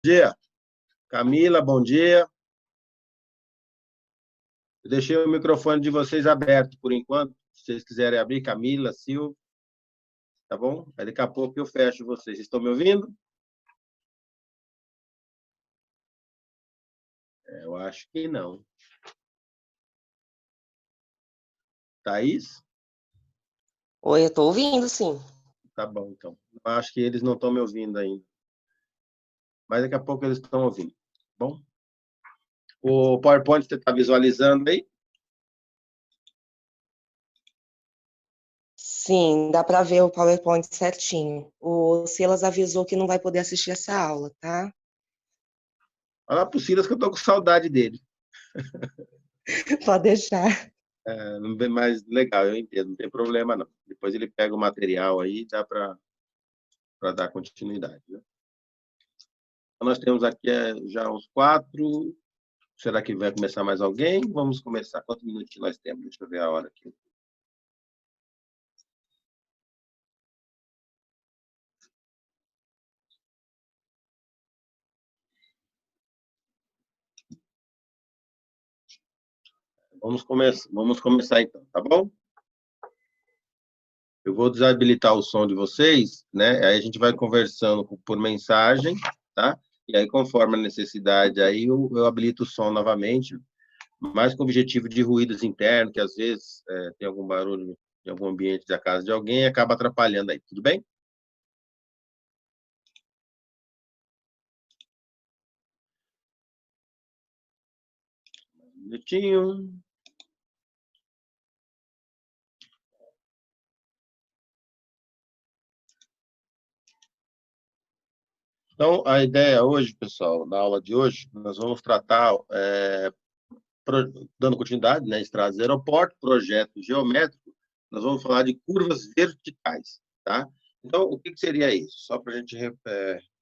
Dia, Camila, bom dia. Eu deixei o microfone de vocês aberto por enquanto. Se vocês quiserem abrir, Camila, Silvio, tá bom? Aí daqui a pouco eu fecho vocês. Estão me ouvindo? Eu acho que não. Thaís? Oi, eu tô ouvindo, sim. Tá bom, então. Eu acho que eles não estão me ouvindo ainda. Mas daqui a pouco eles estão ouvindo. Tá bom? O PowerPoint você está visualizando aí? Sim, dá para ver o PowerPoint certinho. O Silas avisou que não vai poder assistir essa aula, tá? Olha para o Silas que eu estou com saudade dele. Pode deixar. Mas legal, eu entendo, não tem problema não. Depois ele pega o material aí e dá para dar continuidade, né? Então, nós temos aqui já uns 4. Será que vai começar mais alguém? Vamos começar. Quantos minutinhos nós temos? Deixa eu ver a hora aqui. Vamos começar então, tá bom? Eu vou desabilitar o som de vocês, né? Aí a gente vai conversando por mensagem, tá? E aí, conforme a necessidade, aí eu habilito o som novamente, mas com o objetivo de ruídos internos, que às vezes tem algum barulho em algum ambiente da casa de alguém e acaba atrapalhando aí, tudo bem? Um minutinho. Então, a ideia hoje, pessoal, na aula de hoje, nós vamos tratar, dando continuidade, né, estradas de aeroporto, projeto geométrico, nós vamos falar de curvas verticais, tá? Então, o que seria isso? Só para a gente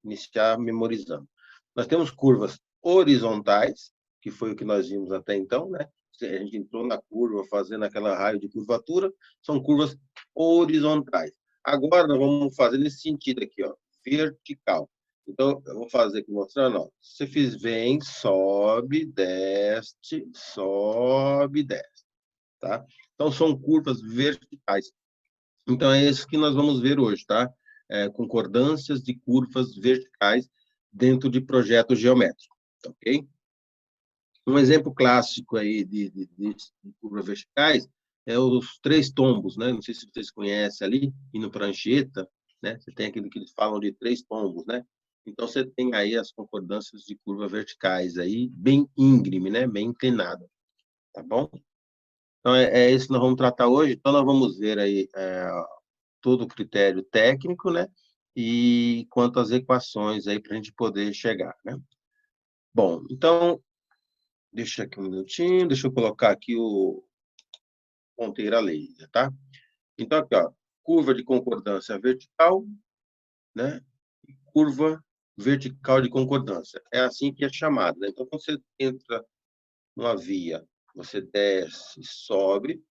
iniciar memorizando. Nós temos curvas horizontais, que foi o que nós vimos até então, né? A gente entrou na curva fazendo aquela raio de curvatura, são curvas horizontais. Agora, nós vamos fazer nesse sentido aqui, ó, vertical. Então, eu vou fazer aqui mostrando, ó. Você vem, sobe, desce, tá? Então, são curvas verticais. Então, é isso que nós vamos ver hoje, tá? Concordâncias de curvas verticais dentro de projetos geométricos, ok? Um exemplo clássico aí de curvas verticais é os três tombos, né? Não sei se vocês conhecem ali, e no prancheta, né? Você tem aquilo que eles falam de três tombos, né? Então, você tem aí as concordâncias de curvas verticais aí, bem íngreme, né? Bem inclinada, tá bom? Então, é isso que nós vamos tratar hoje. Então, nós vamos ver aí todo o critério técnico, né? E quanto às equações aí para a gente poder chegar, né? Bom, então, deixa aqui um minutinho, deixa eu colocar aqui o ponteiro a laser, tá? Então, aqui, ó, curva de concordância vertical, né? Curva vertical de concordância. É assim que é chamado, né? Então, quando você entra numa via, você desce, sobe,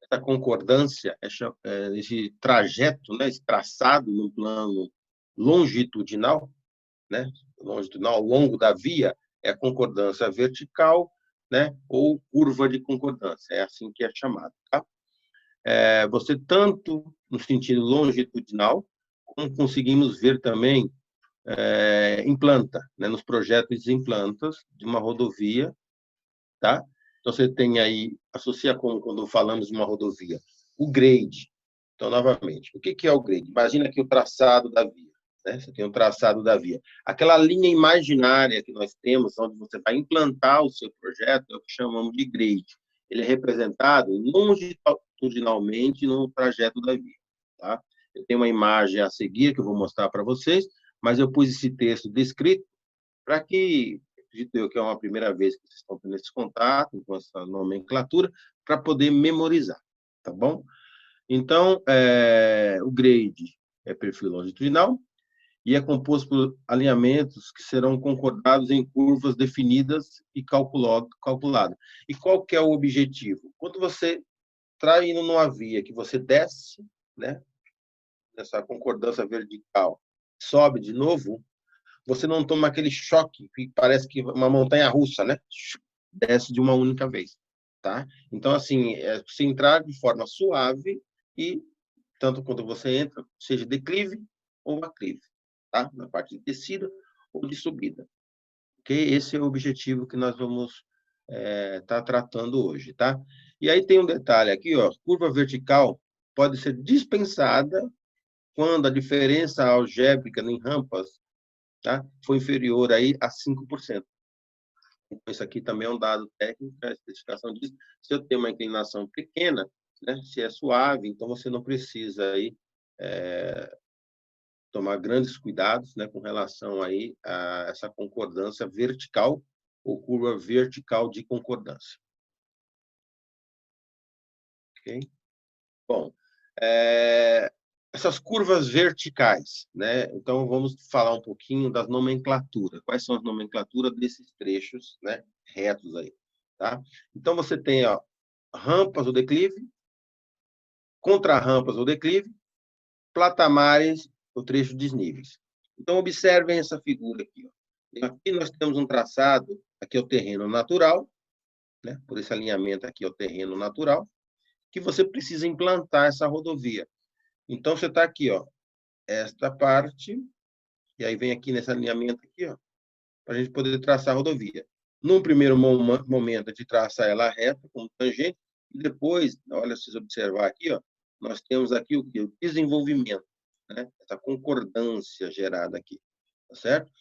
essa concordância, esse trajeto, né? Esse traçado no plano longitudinal, né? Longitudinal, ao longo da via, é a concordância vertical, né? Ou curva de concordância, é assim que é chamado, tá? Você tanto no sentido longitudinal, como conseguimos ver também em planta, né? Nos projetos em plantas de uma rodovia, tá? Então, você tem aí, associa com, quando falamos de uma rodovia, o grade. Então, novamente, o que é o grade? Imagina aqui o traçado da via, né? Você tem o traçado da via. Aquela linha imaginária que nós temos, onde você vai implantar o seu projeto, é o que chamamos de grade. Ele é representado longitudinalmente no trajeto da via, tá? Eu tenho uma imagem a seguir que eu vou mostrar para vocês, mas eu pus esse texto descrito para que, acredito eu que é uma primeira vez que vocês estão tendo esse contato com essa nomenclatura, para poder memorizar, tá bom? Então, o grade é perfil longitudinal e é composto por alinhamentos que serão concordados em curvas definidas e calculado. E qual que é o objetivo? Quando você está indo numa via que você desce, né, nessa concordância vertical, sobe de novo, você não toma aquele choque, que parece que uma montanha-russa, né? Desce de uma única vez, tá? Então, assim, você entrar de forma suave e, tanto quando você entra, seja declive ou aclive, tá? Na parte de descida ou de subida. Ok? Esse é o objetivo que nós vamos estar tratando hoje, tá? E aí tem um detalhe aqui, ó, curva vertical pode ser dispensada quando a diferença algébrica em rampas, tá, for inferior aí a 5%. Então, isso aqui também é um dado técnico, a especificação diz, se eu tenho uma inclinação pequena, né, se é suave, então você não precisa aí tomar grandes cuidados, né, com relação aí a essa concordância vertical ou curva vertical de concordância. Ok? Bom, essas curvas verticais, né? Então, vamos falar um pouquinho das nomenclaturas. Quais são as nomenclaturas desses trechos, né, retos aí, tá? Então, você tem, ó, rampas ou declive, contrarrampas ou declive, platamares ou trecho desníveis. Então, observem essa figura aqui, ó. Aqui nós temos um traçado, aqui é o terreno natural, né? Por esse alinhamento aqui é o terreno natural, que você precisa implantar essa rodovia. Então, você está aqui, ó, esta parte, e aí vem aqui nesse alinhamento aqui, ó, para a gente poder traçar a rodovia. Num primeiro momento, a gente traça ela reta, como tangente, e depois, olha, se vocês observar aqui, ó, nós temos aqui o desenvolvimento, né? Essa concordância gerada aqui, tá certo?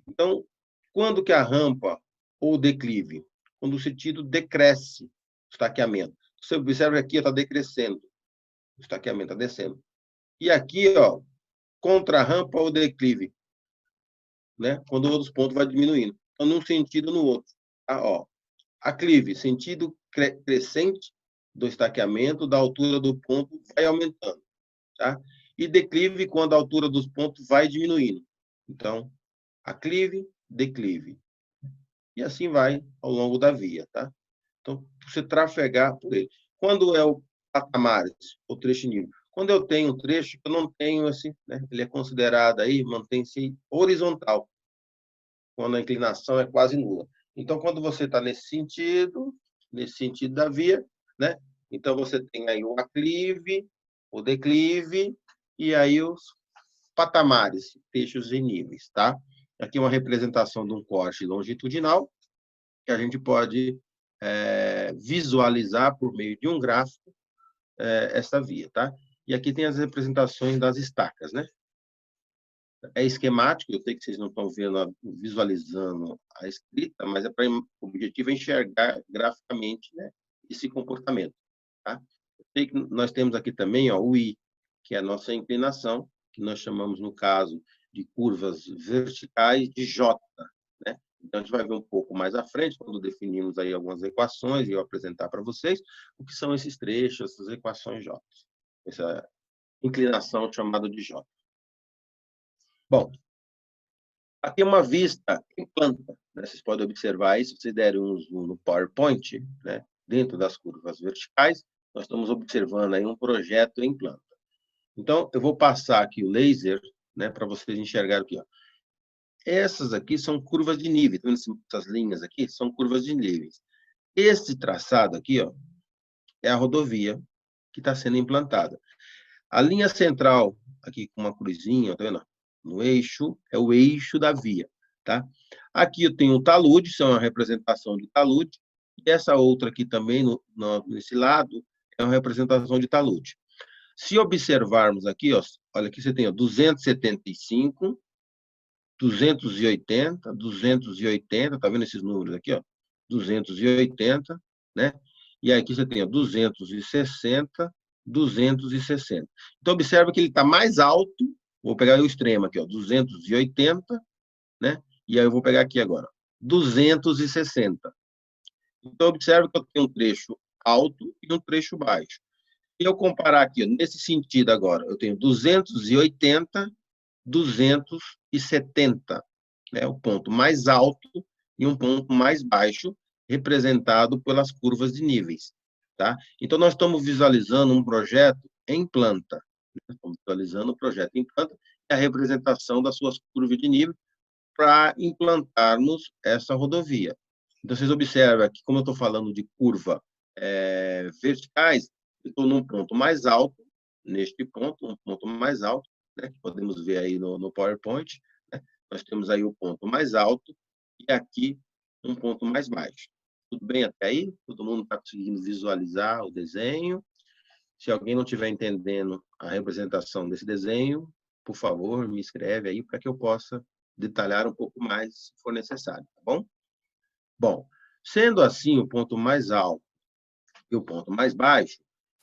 Então, quando que a rampa ou declive? Quando o sentido decresce o estaqueamento. Você observa que aqui está decrescendo, o estaqueamento está descendo. E aqui, ó, contra-rampa ou declive, né? Quando o outro ponto vai diminuindo. Então, num sentido no outro. Tá? Ó, aclive, sentido crescente do estaqueamento, da altura do ponto vai aumentando. Tá? E declive, quando a altura dos pontos vai diminuindo. Então, aclive, declive. E assim vai ao longo da via. Tá? Então, você trafegar por ele. Quando é o patamares, o trecho nível? Quando eu tenho um trecho que eu não tenho, assim, né? Ele é considerado aí, mantém-se horizontal, quando a inclinação é quase nula. Então, quando você está nesse sentido da via, né? Então, você tem aí o aclive, o declive, e aí os patamares, trechos e níveis, tá? Aqui uma representação de um corte longitudinal, que a gente pode visualizar por meio de um gráfico essa via, tá? E aqui tem as representações das estacas, né? É esquemático, eu sei que vocês não estão vendo, visualizando a escrita, mas o objetivo é enxergar graficamente, né, esse comportamento. Tá? Eu sei que nós temos aqui também, ó, o I, que é a nossa inclinação, que nós chamamos, no caso de curvas verticais, de J. Né? Então, a gente vai ver um pouco mais à frente, quando definimos aí algumas equações, e eu apresentar para vocês o que são esses trechos, essas equações J. Essa inclinação chamada de J. Bom, aqui é uma vista em planta, né? Vocês podem observar isso, se vocês derem um zoom no PowerPoint, né? Dentro das curvas verticais, nós estamos observando aí um projeto em planta. Então, eu vou passar aqui o laser, né, para vocês enxergarem aqui, ó. Essas aqui são curvas de nível, tá vendo essas linhas aqui? São curvas de níveis. Esse traçado aqui, ó, é a rodovia que está sendo implantada. A linha central, aqui com uma cruzinha, tá vendo? No eixo, é o eixo da via, tá? Aqui eu tenho o talude, isso é uma representação de talude, e essa outra aqui também, nesse lado, é uma representação de talude. Se observarmos aqui, ó, olha aqui você tem ó, 275, 280, 280, tá vendo esses números aqui, ó? 280, né? E aqui você tem ó, 260, 260. Então, observa que ele está mais alto, vou pegar o extremo aqui, ó, 280, né? E aí eu vou pegar aqui agora, 260. Então, observa que eu tenho um trecho alto e um trecho baixo. Se eu comparar aqui, ó, nesse sentido agora, eu tenho 280, 270, né? O ponto mais alto e um ponto mais baixo, representado pelas curvas de níveis. Tá? Então, nós estamos visualizando um projeto em planta. Né? Estamos visualizando o projeto em planta e a representação das suas curvas de nível, para implantarmos essa rodovia. Então, vocês observam que, como eu estou falando de curva verticais, eu estou num ponto mais alto, neste ponto, um ponto mais alto, né, que podemos ver aí no PowerPoint, né? Nós temos aí o ponto mais alto e aqui um ponto mais baixo. Tudo bem até aí? Todo mundo está conseguindo visualizar o desenho? Se alguém não estiver entendendo a representação desse desenho, por favor, me escreve aí para que eu possa detalhar um pouco mais, se for necessário, tá bom? Bom, sendo assim o ponto mais alto e o ponto mais baixo,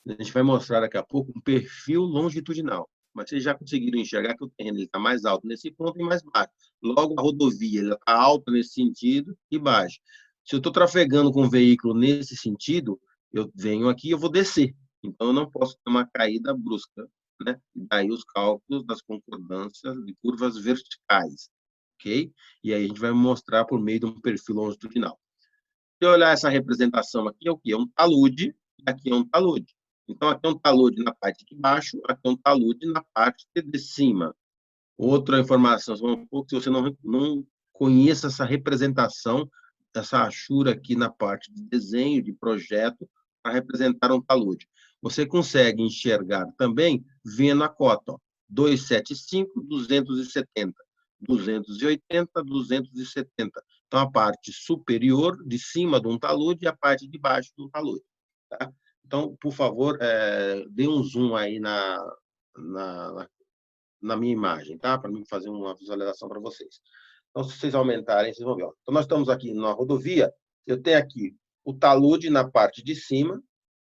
a gente vai mostrar daqui a pouco um perfil longitudinal. Mas vocês já conseguiram enxergar que o terreno está mais alto nesse ponto e mais baixo. Logo, a rodovia está alta nesse sentido e baixa. Se eu estou trafegando com um veículo nesse sentido, eu venho aqui e eu vou descer. Então, eu não posso ter uma caída brusca, né? Daí os cálculos das concordâncias de curvas verticais, ok? E aí a gente vai mostrar por meio de um perfil longitudinal. Se eu olhar essa representação aqui, é o quê? É um talude, e aqui é um talude. Então, aqui é um talude na parte de baixo, aqui é um talude na parte de cima. Outra informação, um pouco, se você não conhece essa representação, essa achura aqui na parte de desenho, de projeto, para representar um talude. Você consegue enxergar também vendo a cota, ó, 275, 270, 280, 270. Então, a parte superior, de cima de um talude, e a parte de baixo do talude. Tá? Então, por favor, dê um zoom aí na minha imagem, tá? Para mim fazer uma visualização para vocês. Então, se vocês aumentarem, vocês vão ver. Ó. Então, nós estamos aqui na rodovia, eu tenho aqui o talude na parte de cima,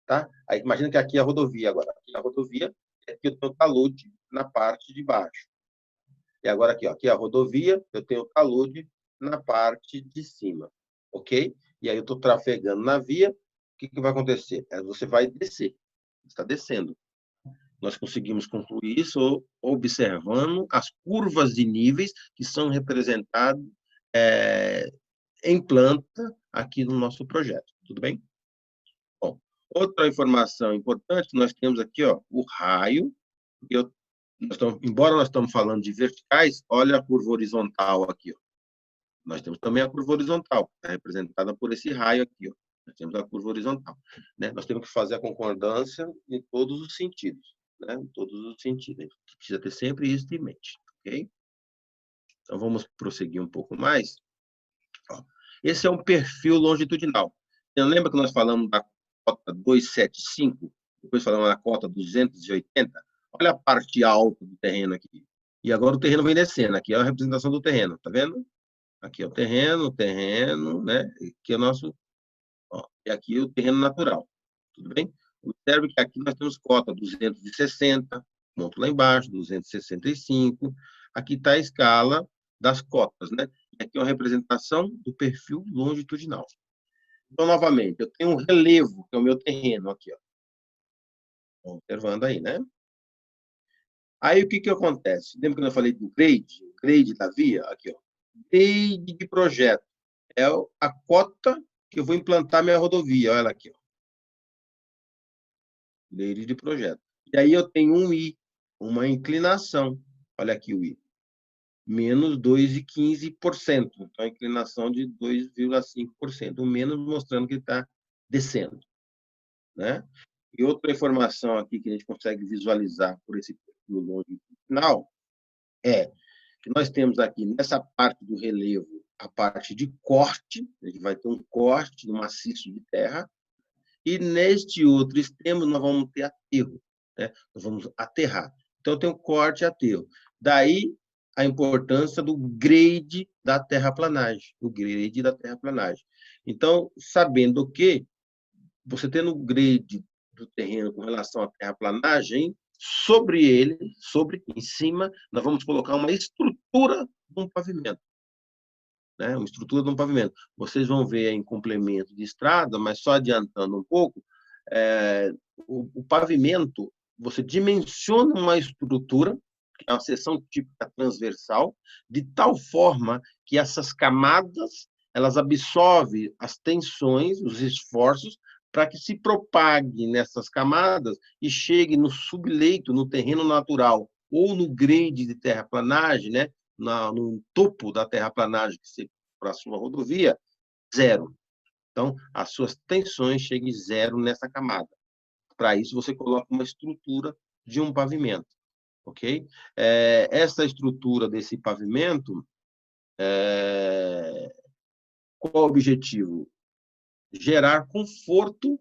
tá? Aí, imagina que aqui é a rodovia agora. Aqui é a rodovia, e aqui eu tenho o talude na parte de baixo. E agora aqui, ó, aqui é a rodovia, eu tenho o talude na parte de cima, ok? E aí eu estou trafegando na via, o que vai acontecer? Você vai descer, está descendo. Nós conseguimos concluir isso observando as curvas de níveis que são representadas em planta aqui no nosso projeto. Tudo bem? Bom, outra informação importante, nós temos aqui ó, o raio. Embora nós estamos falando de verticais, olha a curva horizontal aqui. Ó. Nós temos também a curva horizontal, que está representada por esse raio aqui. Ó. Nós temos a curva horizontal. Né? Nós temos que fazer a concordância em todos os sentidos. Né? Em todos os sentidos. A gente precisa ter sempre isso em mente. Ok? Então, vamos prosseguir um pouco mais. Ó, esse é um perfil longitudinal. Você lembra que nós falamos da cota 275? Depois falamos da cota 280? Olha a parte alta do terreno aqui. E agora o terreno vem descendo. Aqui é a representação do terreno, tá vendo? Aqui é o terreno, né? Aqui é o nosso... Ó, e aqui é o terreno natural. Tudo bem? Observe que aqui nós temos cota 260, ponto lá embaixo, 265. Aqui está a escala das cotas, né? Aqui é uma representação do perfil longitudinal. Então, novamente, eu tenho um relevo, que é o meu terreno aqui, ó. Observando aí, né? Aí, o que acontece? Lembra que eu falei do grade da via? Aqui, ó. Grade de projeto. É a cota que eu vou implantar minha rodovia. Olha ela aqui, ó. Grade de projeto. E aí eu tenho um I, uma inclinação. Olha aqui o I. Menos 2,15%. Então, a inclinação de 2,5%. O menos mostrando que está descendo. Né? E outra informação aqui que a gente consegue visualizar por esse perfil longitudinal é que nós temos aqui, nessa parte do relevo, a parte de corte, a gente vai ter um corte no maciço de terra, e neste outro extremo nós vamos ter aterro, né? Nós vamos aterrar. Então, tem o corte e aterro. Daí, a importância do grade da terraplanagem, o grade da terraplanagem. Então, sabendo que você tendo o grade do terreno com relação à terraplanagem, sobre ele, em cima, nós vamos colocar uma estrutura de um pavimento. Né? Uma estrutura de um pavimento. Vocês vão ver em complemento de estrada, mas só adiantando um pouco, o pavimento, você dimensiona uma estrutura, que é uma seção típica transversal, de tal forma que essas camadas elas absorvem as tensões, os esforços, para que se propague nessas camadas e chegue no subleito, no terreno natural, ou no grade de terraplanagem, né? no topo da terraplanagem, que se para a sua rodovia, zero. Então, as suas tensões chegam em zero nessa camada. Para isso, você coloca uma estrutura de um pavimento, ok? Essa estrutura desse pavimento, qual o objetivo? Gerar conforto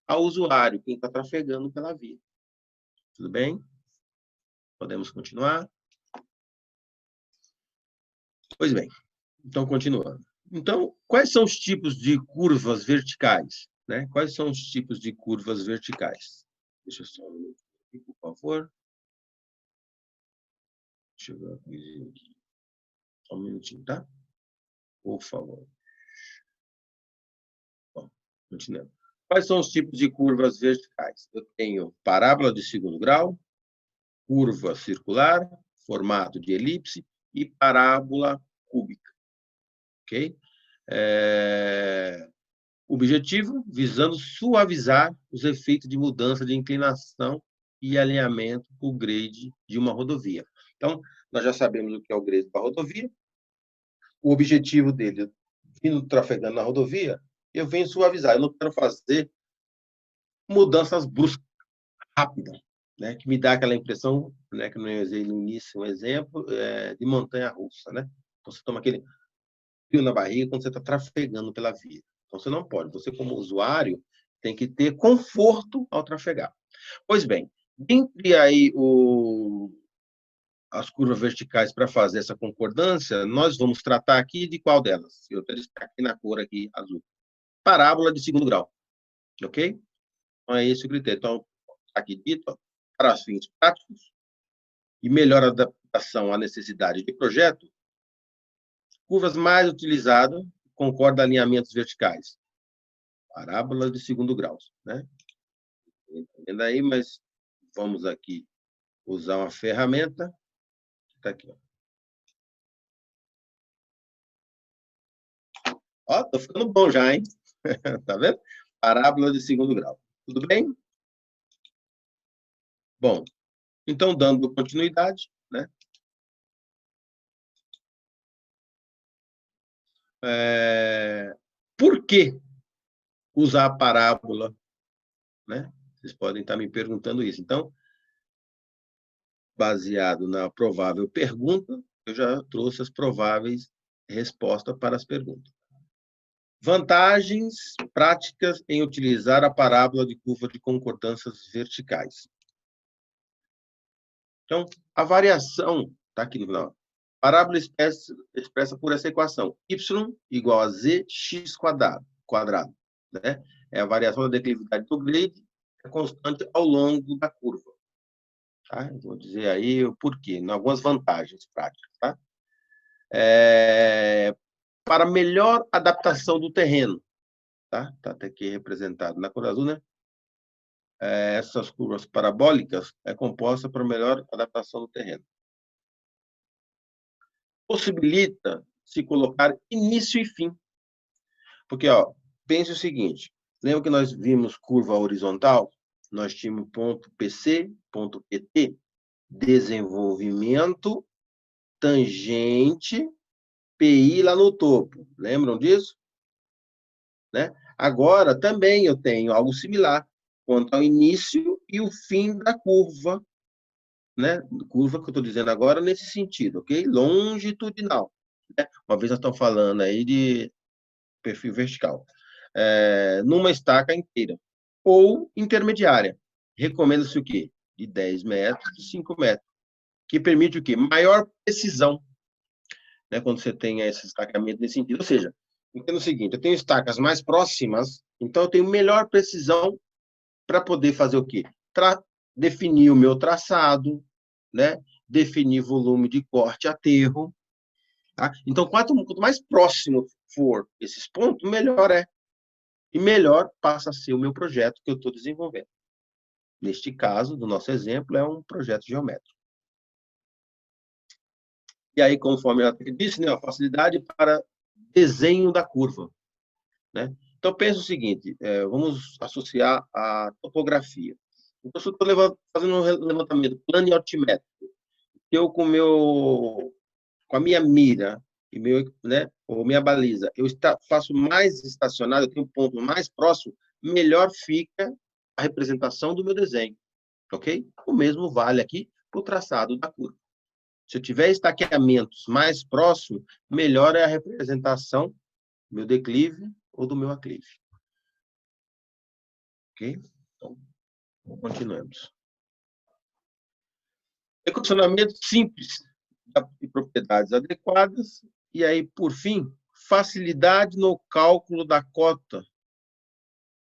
ao usuário, quem está trafegando pela via. Tudo bem? Podemos continuar? Pois bem, então, continuando. Então, quais são os tipos de curvas verticais? Né? Quais são os tipos de curvas verticais? Deixa eu só um minuto aqui, por favor. Deixa eu ver aqui. Só um minutinho, tá? Por favor. Bom, continuando. Quais são os tipos de curvas verticais? Eu tenho parábola de segundo grau, curva circular, formato de elipse e parábola cúbica. Ok? Objetivo, visando suavizar os efeitos de mudança de inclinação e alinhamento com o grade de uma rodovia. Então, nós já sabemos o que é o grade da rodovia. O objetivo dele, vindo trafegando na rodovia, eu venho suavizar. Eu não quero fazer mudanças bruscas, rápidas, né? Que me dá aquela impressão, né, que eu não usei no início, um exemplo, de montanha-russa, né? Então, você toma aquele frio na barriga quando você está trafegando pela via. Então, você não pode. Você, como usuário, tem que ter conforto ao trafegar. Pois bem, dentre aí as curvas verticais para fazer essa concordância, nós vamos tratar aqui de qual delas? Eu até destaquei na cor aqui, azul. Parábola de segundo grau. Ok? Então, é esse o critério. Então, aqui dito, ó, para fins práticos e melhor adaptação à necessidade de projeto, curvas mais utilizadas concordam alinhamentos verticais. Parábola de segundo grau, né? Entendendo aí, mas vamos aqui usar uma ferramenta. Está aqui, ó. Ó, tô ficando bom já, hein? Tá vendo? Parábola de segundo grau. Tudo bem? Bom, então, dando continuidade, né? Por que usar a parábola, né? Vocês podem estar me perguntando isso. Então, baseado na provável pergunta, eu já trouxe as prováveis respostas para as perguntas. Vantagens práticas em utilizar a parábola de curva de concordâncias verticais. Então, a variação, está aqui no final. Parábola expressa por essa equação. Y igual a zx quadrado, né? É a variação da declividade do grade, é constante ao longo da curva. Tá? Eu vou dizer aí o porquê, em algumas vantagens práticas. Tá? Para melhor adaptação do terreno. Tá? Tá até aqui representado na cor azul, né? Essas curvas parabólicas é composta para melhor adaptação do terreno. Possibilita se colocar início e fim. Porque, ó, pense o seguinte, lembra que nós vimos curva horizontal? Nós tínhamos ponto PC, ponto PT, desenvolvimento, tangente, PI lá no topo. Lembram disso? Né? Agora, também eu tenho algo similar, quanto ao início e o fim da curva, né? Curva que eu estou dizendo agora nesse sentido, ok? Longitudinal. Né? Uma vez nós estamos falando aí de perfil vertical. Numa estaca inteira. Ou intermediária. Recomenda-se o quê? De 10 metros, de 5 metros. Que permite o quê? Maior precisão. Né? Quando você tem esse estacamento nesse sentido. Ou seja, entenda o seguinte, eu tenho estacas mais próximas, então eu tenho melhor precisão para poder fazer o quê? Definir o meu traçado, né? Definir volume de corte aterro. Tá? Então, quanto mais próximo for esses pontos, melhor é. E melhor passa a ser o meu projeto que eu estou desenvolvendo. Neste caso, do nosso exemplo, é um projeto geométrico. E aí, conforme ela disse, né, a facilidade para desenho da curva. Né? Então, pensa o seguinte, vamos associar a topografia. Então, se eu estou fazendo um levantamento plano e altimétrico, eu com com a minha mira e ou minha baliza, faço mais estacionado, eu tenho um ponto mais próximo, melhor fica a representação do meu desenho, ok? O mesmo vale aqui para o traçado da curva. Se eu tiver estaqueamentos mais próximos, melhor é a representação do meu declive ou do meu aclive. Ok? Então, continuamos. Equacionamento simples e propriedades adequadas. E aí, por fim, facilidade no cálculo da cota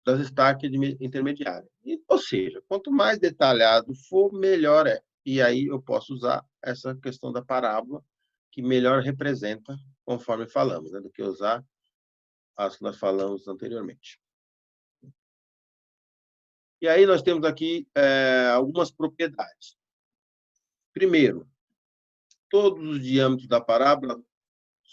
das estaques intermediárias. Ou seja, quanto mais detalhado for, melhor é. E aí eu posso usar essa questão da parábola, que melhor representa, conforme falamos, do que usar as que nós falamos anteriormente. E aí nós temos aqui algumas propriedades. Primeiro, todos os diâmetros da parábola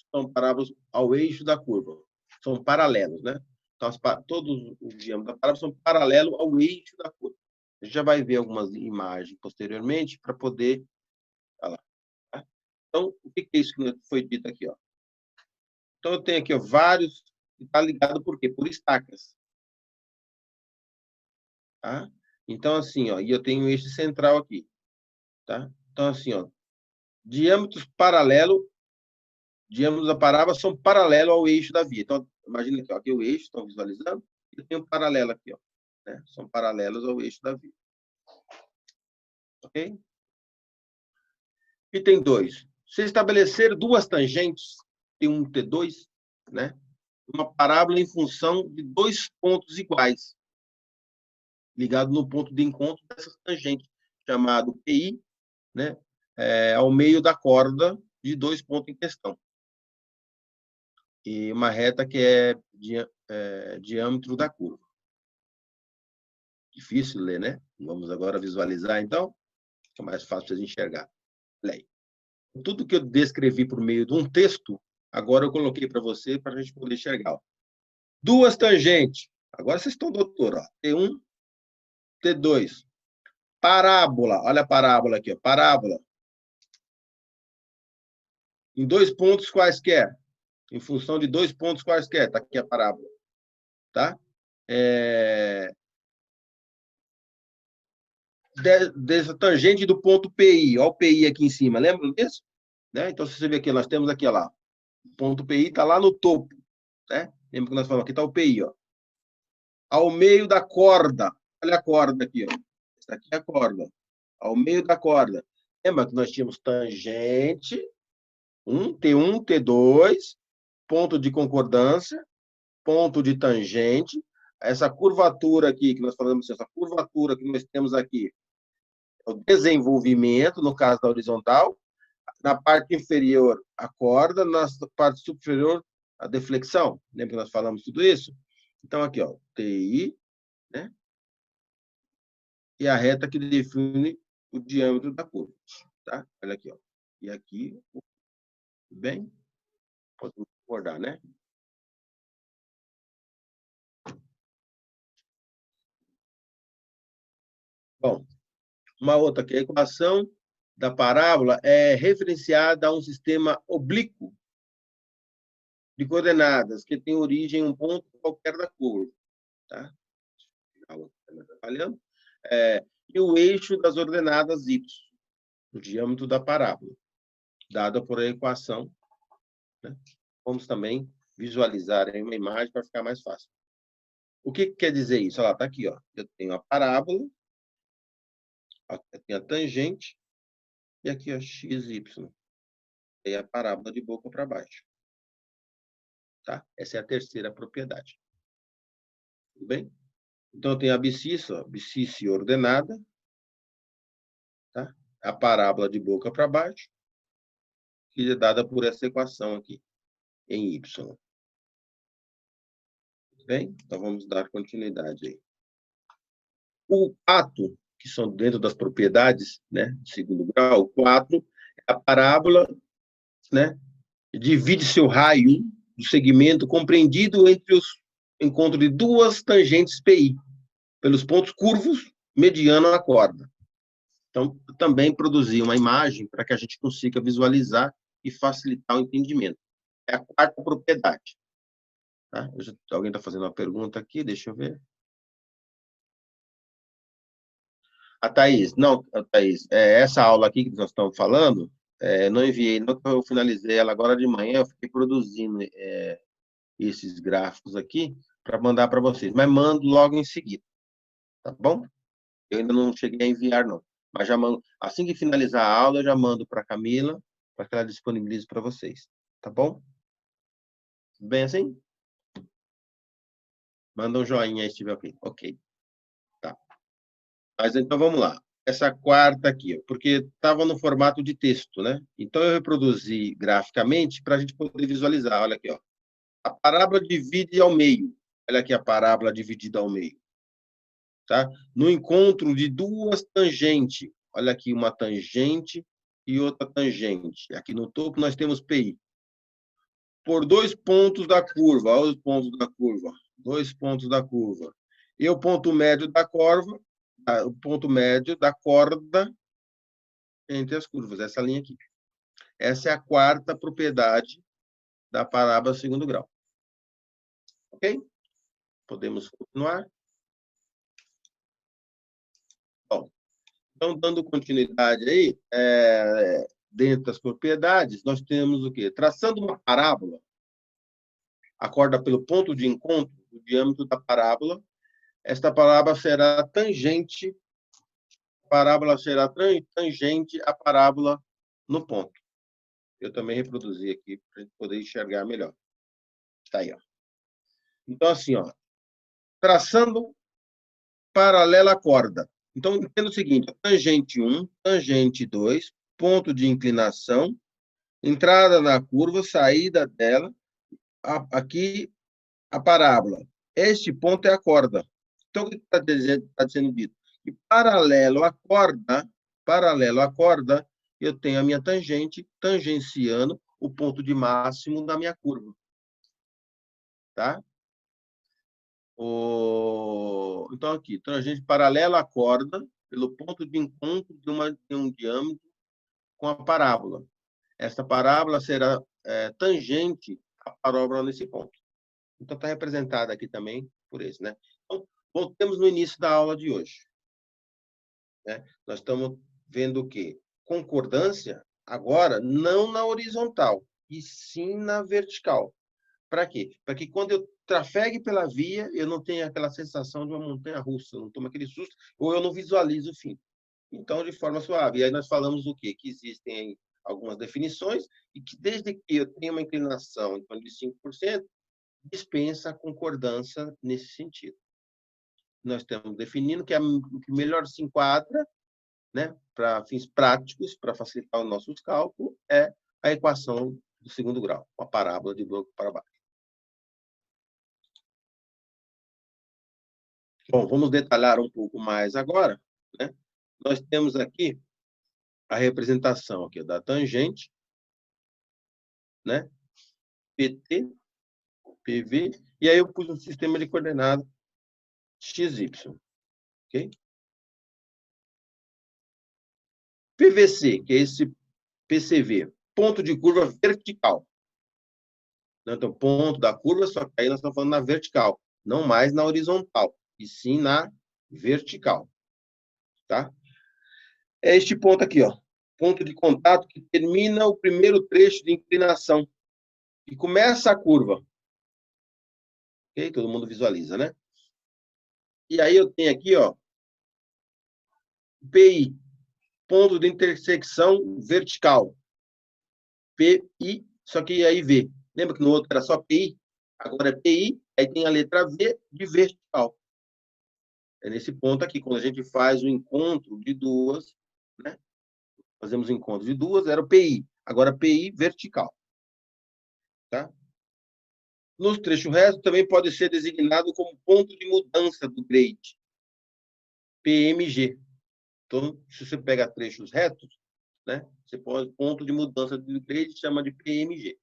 são parábolas ao eixo da curva. São paralelos, né? Então, todos os diâmetros da parábola são paralelos ao eixo da curva. A gente já vai ver algumas imagens posteriormente para poder falar. Tá? Então, o que é isso que foi dito aqui? Ó? Então, eu tenho aqui vários, está ligado por quê? Por estacas. Tá? Então, assim, ó, e eu tenho um eixo central aqui. Tá? Então, assim, ó, diâmetros da parábola são paralelos ao eixo da via. Então, imagina aqui, ó, aqui o eixo, estão visualizando? E eu tenho um paralelo aqui, ó, né? São paralelos ao eixo da via. Ok? Item 2. Se estabelecer duas tangentes, T1 e T2, né? Uma parábola em função de dois pontos iguais, ligado no ponto de encontro dessas tangentes, chamado PI, né? Ao meio da corda de dois pontos em questão. E uma reta que é diâmetro da curva. Difícil ler, né? Vamos agora visualizar, então. Fica mais fácil para vocês enxergar. Olha aí. Tudo que eu descrevi por meio de um texto, agora eu coloquei para você, para a gente poder enxergar. Ó. Duas tangentes. Agora vocês estão, doutor. Ó. T1, T2. Parábola. Olha a parábola aqui. Ó. Parábola. Em dois pontos quaisquer. Em função de dois pontos quaisquer. Está aqui a parábola. Tá? Dessa tangente do ponto PI. Olha o PI aqui em cima. Lembra disso? Né? Então, se você ver aqui, nós temos aqui, ó lá. O ponto PI está lá no topo. Né? Lembra que nós falamos? Aqui está o PI. Ó. Ao meio da corda. Olha a corda aqui. Ó. Essa aqui é a corda. Ao meio da corda. Lembra que nós tínhamos tangente, T1, T2, ponto de concordância, ponto de tangente. Essa curvatura aqui, que nós falamos, essa curvatura que nós temos aqui, é o desenvolvimento, no caso da horizontal. Na parte inferior, a corda. Na parte superior, a deflexão. Lembra que nós falamos tudo isso? Então, aqui, ó, TI, né? E a reta que define o diâmetro da curva. Tá? Olha aqui, ó. E aqui, bem, podemos concordar, né? Bom, uma outra que a equação da parábola é referenciada a um sistema oblíquo de coordenadas que tem origem em um ponto qualquer da curva. Tá? E o eixo das ordenadas y, o diâmetro da parábola, dada por a equação. Né? Vamos também visualizar em uma imagem para ficar mais fácil. O que quer dizer isso? Olha lá, está aqui. Ó. Eu tenho a parábola, aqui tem a tangente, e aqui a x, y. E a parábola de boca para baixo. Tá? Essa é a terceira propriedade. Tudo bem? Então, eu tenho a abscissa ordenada, tá? A parábola de boca para baixo, que é dada por essa equação aqui, em y. Tudo bem? Então, vamos dar continuidade aí. O 4, que são dentro das propriedades, né, de segundo grau, o 4 é a parábola, né, divide seu raio do segmento compreendido entre os encontros de duas tangentes PI, pelos pontos curvos mediano à corda. Então, também produzi uma imagem para que a gente consiga visualizar e facilitar o entendimento. É a quarta propriedade. Tá? Alguém está fazendo uma pergunta aqui, deixa eu ver. A Thaís, não, a Thaís, essa aula aqui que nós estamos falando, não enviei, não, eu finalizei ela agora de manhã, eu fiquei produzindo esses gráficos aqui para mandar para vocês, mas mando logo em seguida, tá bom? Eu ainda não cheguei a enviar, não, mas já mando, assim que finalizar a aula, eu já mando para a Camila, para que ela disponibilize para vocês, tá bom? Bem assim? Manda um joinha aí se estiver ok. Ok, tá. Mas então vamos lá. Essa quarta aqui, porque estava no formato de texto, né? Então eu reproduzi graficamente para a gente poder visualizar. Olha aqui, ó. A parábola divide ao meio. Olha aqui a parábola dividida ao meio. Tá? No encontro de duas tangentes. Olha aqui uma tangente e outra tangente. Aqui no topo nós temos PI. Por 2 pontos da curva. Olha os pontos da curva. 2 pontos da curva. E o ponto médio da curva, o ponto médio da corda entre as curvas, essa linha aqui. Essa é a quarta propriedade da parábola segundo grau. Ok? Podemos continuar? Bom, então, dando continuidade aí, dentro das propriedades, nós temos o quê? Traçando uma parábola, acorda pelo ponto de encontro, o diâmetro da parábola, esta parábola será tangente à parábola no ponto. Eu também reproduzi aqui para a gente poder enxergar melhor. Está aí, ó. Então, assim, ó, traçando paralela à corda. Então, entenda o seguinte, tangente 1, tangente 2, ponto de inclinação, entrada na curva, saída dela, aqui a parábola. Este ponto é a corda. Então, o que está sendo dito? Que paralelo à corda, eu tenho a minha tangente tangenciando o ponto de máximo da minha curva. Tá? Então, aqui, tangente paralela à corda, pelo ponto de encontro de um diâmetro com a parábola. Esta parábola será tangente à parábola nesse ponto. Então, está representada aqui também por esse, né? Então, voltemos no início da aula de hoje. Né? Nós estamos vendo o quê? Concordância, agora, não na horizontal, e sim na vertical. Para quê? Para que quando eu trafegue pela via, eu não tenha aquela sensação de uma montanha-russa, não tomo aquele susto, ou eu não visualizo o fim. Então, de forma suave. E aí nós falamos o quê? Que existem algumas definições e que desde que eu tenha uma inclinação em torno de 5%, dispensa a concordância nesse sentido. Nós estamos definindo que o que melhor se enquadra, né, para fins práticos, para facilitar os nossos cálculos, é a equação do segundo grau, a parábola de bloco para baixo. Bom, vamos detalhar um pouco mais agora, né? Nós temos aqui a representação aqui da tangente, né? PT, PV, e aí eu pus um sistema de coordenada XY, ok? PVC, que é esse PCV, ponto de curva vertical. Então, ponto da curva, só que aí nós estamos falando na vertical, não mais na horizontal, e sim na vertical, tá? É este ponto aqui, ó, ponto de contato que termina o primeiro trecho de inclinação e começa a curva. Ok? Todo mundo visualiza, né? E aí eu tenho aqui, ó, PI, ponto de intersecção vertical. PI, só que aí V. Lembra que no outro era só PI? Agora é PI, aí tem a letra V de vertical. É nesse ponto aqui, quando a gente faz o encontro de duas, né? Fazemos o encontro de duas, era o PI. Agora PI vertical. Tá? Nos trechos retos, também pode ser designado como ponto de mudança do grade. PMG. Então, se você pega trechos retos, né, você pode, ponto de mudança do grade, chama de PMG.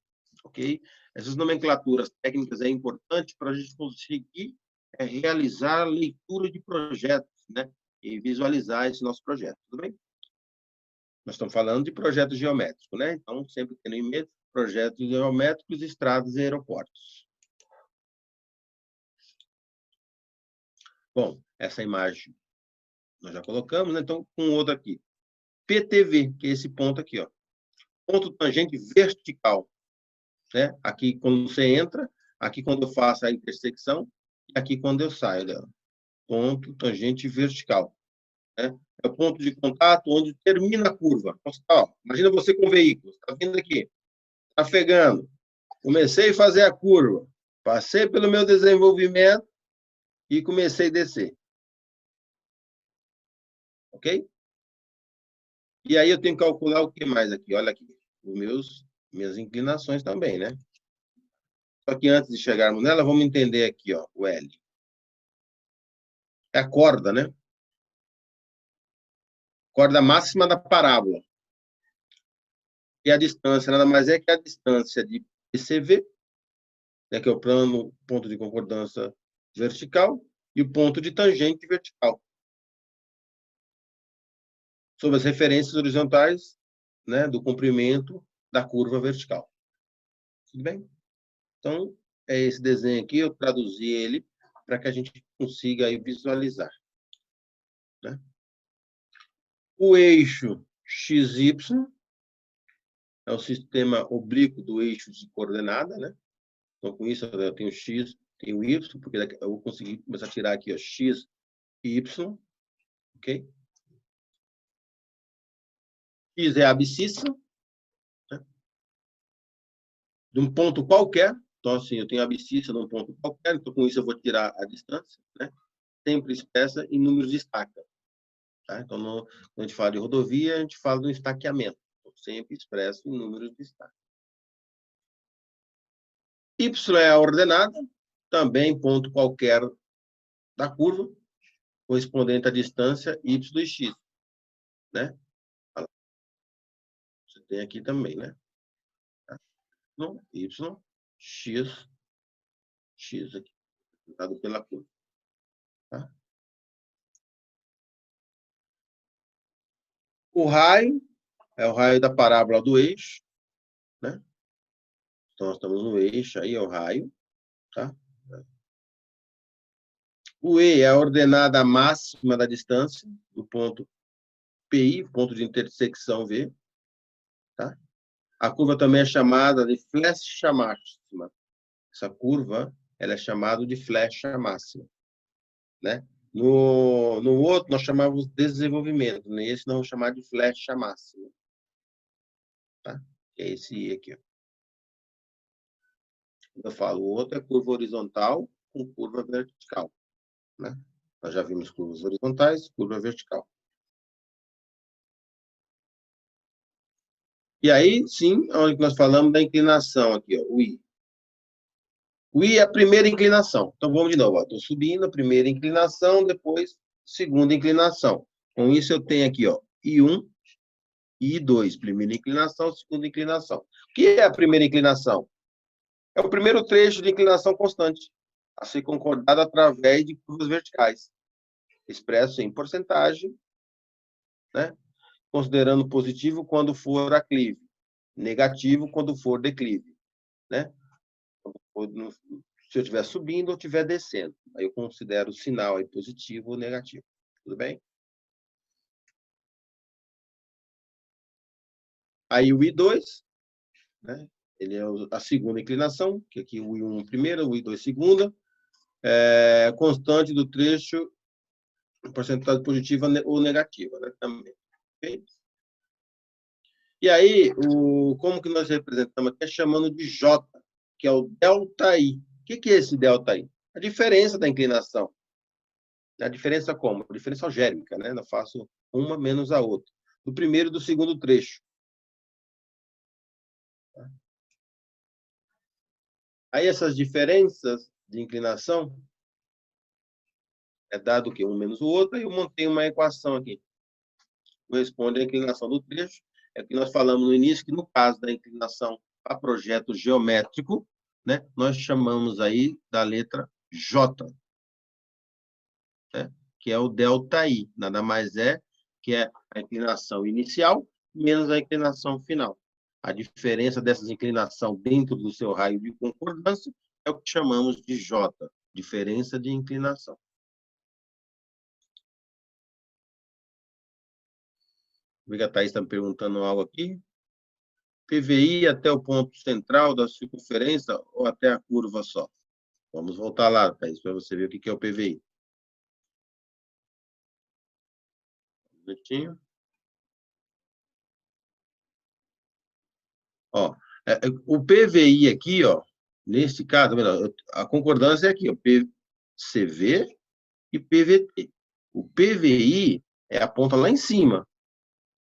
Ok? Essas nomenclaturas técnicas é importante para a gente conseguir realizar a leitura de projetos, né, e visualizar esse nosso projeto. Tudo bem? Nós estamos falando de projeto geométrico, né? Então, sempre tendo em mente projetos geométricos, estradas e aeroportos. Bom, essa imagem nós já colocamos, né? Então, com outra aqui. PTV, que é esse ponto aqui, ó. Ponto tangente vertical. Né? Aqui quando você entra, aqui quando eu faço a intersecção, e aqui quando eu saio dela. Ponto tangente vertical. Né? É o ponto de contato onde termina a curva. Ó, imagina você com o veículo, está vindo aqui, trafegando. Comecei a fazer a curva, passei pelo meu desenvolvimento e comecei a descer. Ok? E aí eu tenho que calcular o que mais aqui? Olha aqui, minhas inclinações também, né? Só que antes de chegarmos nela, vamos entender aqui, ó, o L. É a corda, né? Corda máxima da parábola. E a distância nada mais é que a distância de PCV, né, que é o plano, ponto de concordância vertical, e o ponto de tangente vertical. Sobre as referências horizontais, né, do comprimento da curva vertical. Tudo bem? Então, é esse desenho aqui, eu traduzi ele para que a gente consiga aí visualizar. Né? O eixo XY é o sistema oblíquo do eixo de coordenada, né? Então, com isso, eu tenho X, tenho Y, porque eu vou conseguir começar a tirar aqui, ó, X e Y, ok? X é a abscissa, né? De um ponto qualquer. Então, assim, eu tenho a abscissa de um ponto qualquer, então, com isso, eu vou tirar a distância, né? Sempre expressa em números de estaca. Tá? Então, quando a gente fala de rodovia, a gente fala do estaqueamento. Então, sempre expresso em números de estaca. Y é a ordenada, também ponto qualquer da curva, correspondente à distância y e x. Né? Você tem aqui também, né? Y, x, x aqui, dado pela curva. Tá? O raio é o raio da parábola do eixo, né? Então, nós estamos no eixo, aí é o raio, tá? O E é a ordenada máxima da distância, do ponto PI, ponto de intersecção V, tá? A curva também é chamada de flecha máxima. Essa curva, ela é chamada de flecha máxima, né? No outro, nós chamamos de desenvolvimento. Nesse, nós vamos chamar de flecha máxima. Tá? Que é esse I aqui. Ó. Eu falo, o outro é curva horizontal com curva vertical. Né? Nós já vimos curvas horizontais, curva vertical. E aí, sim, onde nós falamos da inclinação aqui, ó, o I. O I é a primeira inclinação. Então, vamos de novo. Estou subindo, a primeira inclinação, depois segunda inclinação. Com isso, eu tenho aqui, ó, I1 e I2. Primeira inclinação, segunda inclinação. O que é a primeira inclinação? É o primeiro trecho de inclinação constante, a ser concordado através de curvas verticais, expresso em porcentagem, né? Considerando positivo quando for aclive, negativo quando for declive. Né? Se eu estiver subindo ou estiver descendo. Aí eu considero o sinal aí positivo ou negativo. Tudo bem? Aí o I2, né? Ele é a segunda inclinação, que aqui o I1 primeira, o I2 segunda, constante do trecho, porcentagem positiva ou negativa, né? Também. Okay? E aí, como que nós representamos aqui? É chamando de J, que é o ΔI. O que é esse ΔI? A diferença da inclinação. A diferença como? A diferença algébrica, né? Eu faço uma menos a outra. Do primeiro e do segundo trecho. Aí essas diferenças de inclinação é dado que um menos o outro, e eu montei uma equação aqui. Corresponde à inclinação do trecho. É o que nós falamos no início, que no caso da inclinação a projeto geométrico, né, nós chamamos aí da letra J, né, que é o ΔI. Nada mais é que é a inclinação inicial menos a inclinação final. A diferença dessas inclinações dentro do seu raio de concordância é o que chamamos de J, diferença de inclinação. A Thaís está me perguntando algo aqui. PVI até o ponto central da circunferência ou até a curva só? Vamos voltar lá, Thaís, para você ver o que é o PVI. Um minutinho. Ó, o PVI aqui, ó, nesse caso, a concordância é aqui, ó, PCV e PVT. O PVI é a ponta lá em cima.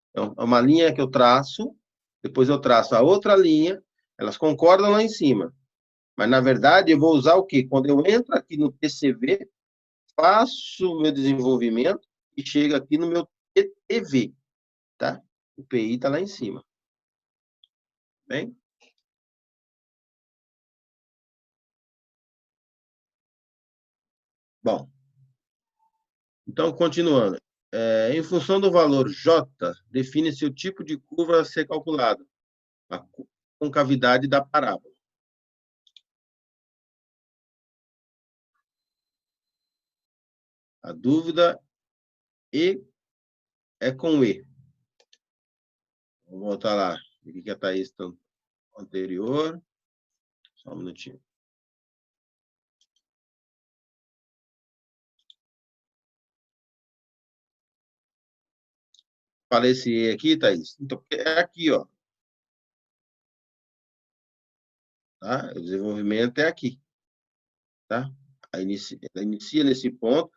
Então, é uma linha que eu traço, depois eu traço a outra linha, elas concordam lá em cima. Mas, na verdade, eu vou usar o quê? Quando eu entro aqui no PCV, faço o meu desenvolvimento e chego aqui no meu TTV, tá? O PI está lá em cima. Bem? Bom, então, continuando. Em função do valor J, define-se o tipo de curva a ser calculada, a concavidade da parábola. A dúvida é com E. Vamos voltar lá. O que a Thaís está anterior? Só um minutinho. Falei esse E aqui, Thaís? Então, é aqui, ó. Tá? O desenvolvimento é aqui. Tá? Ela inicia nesse ponto.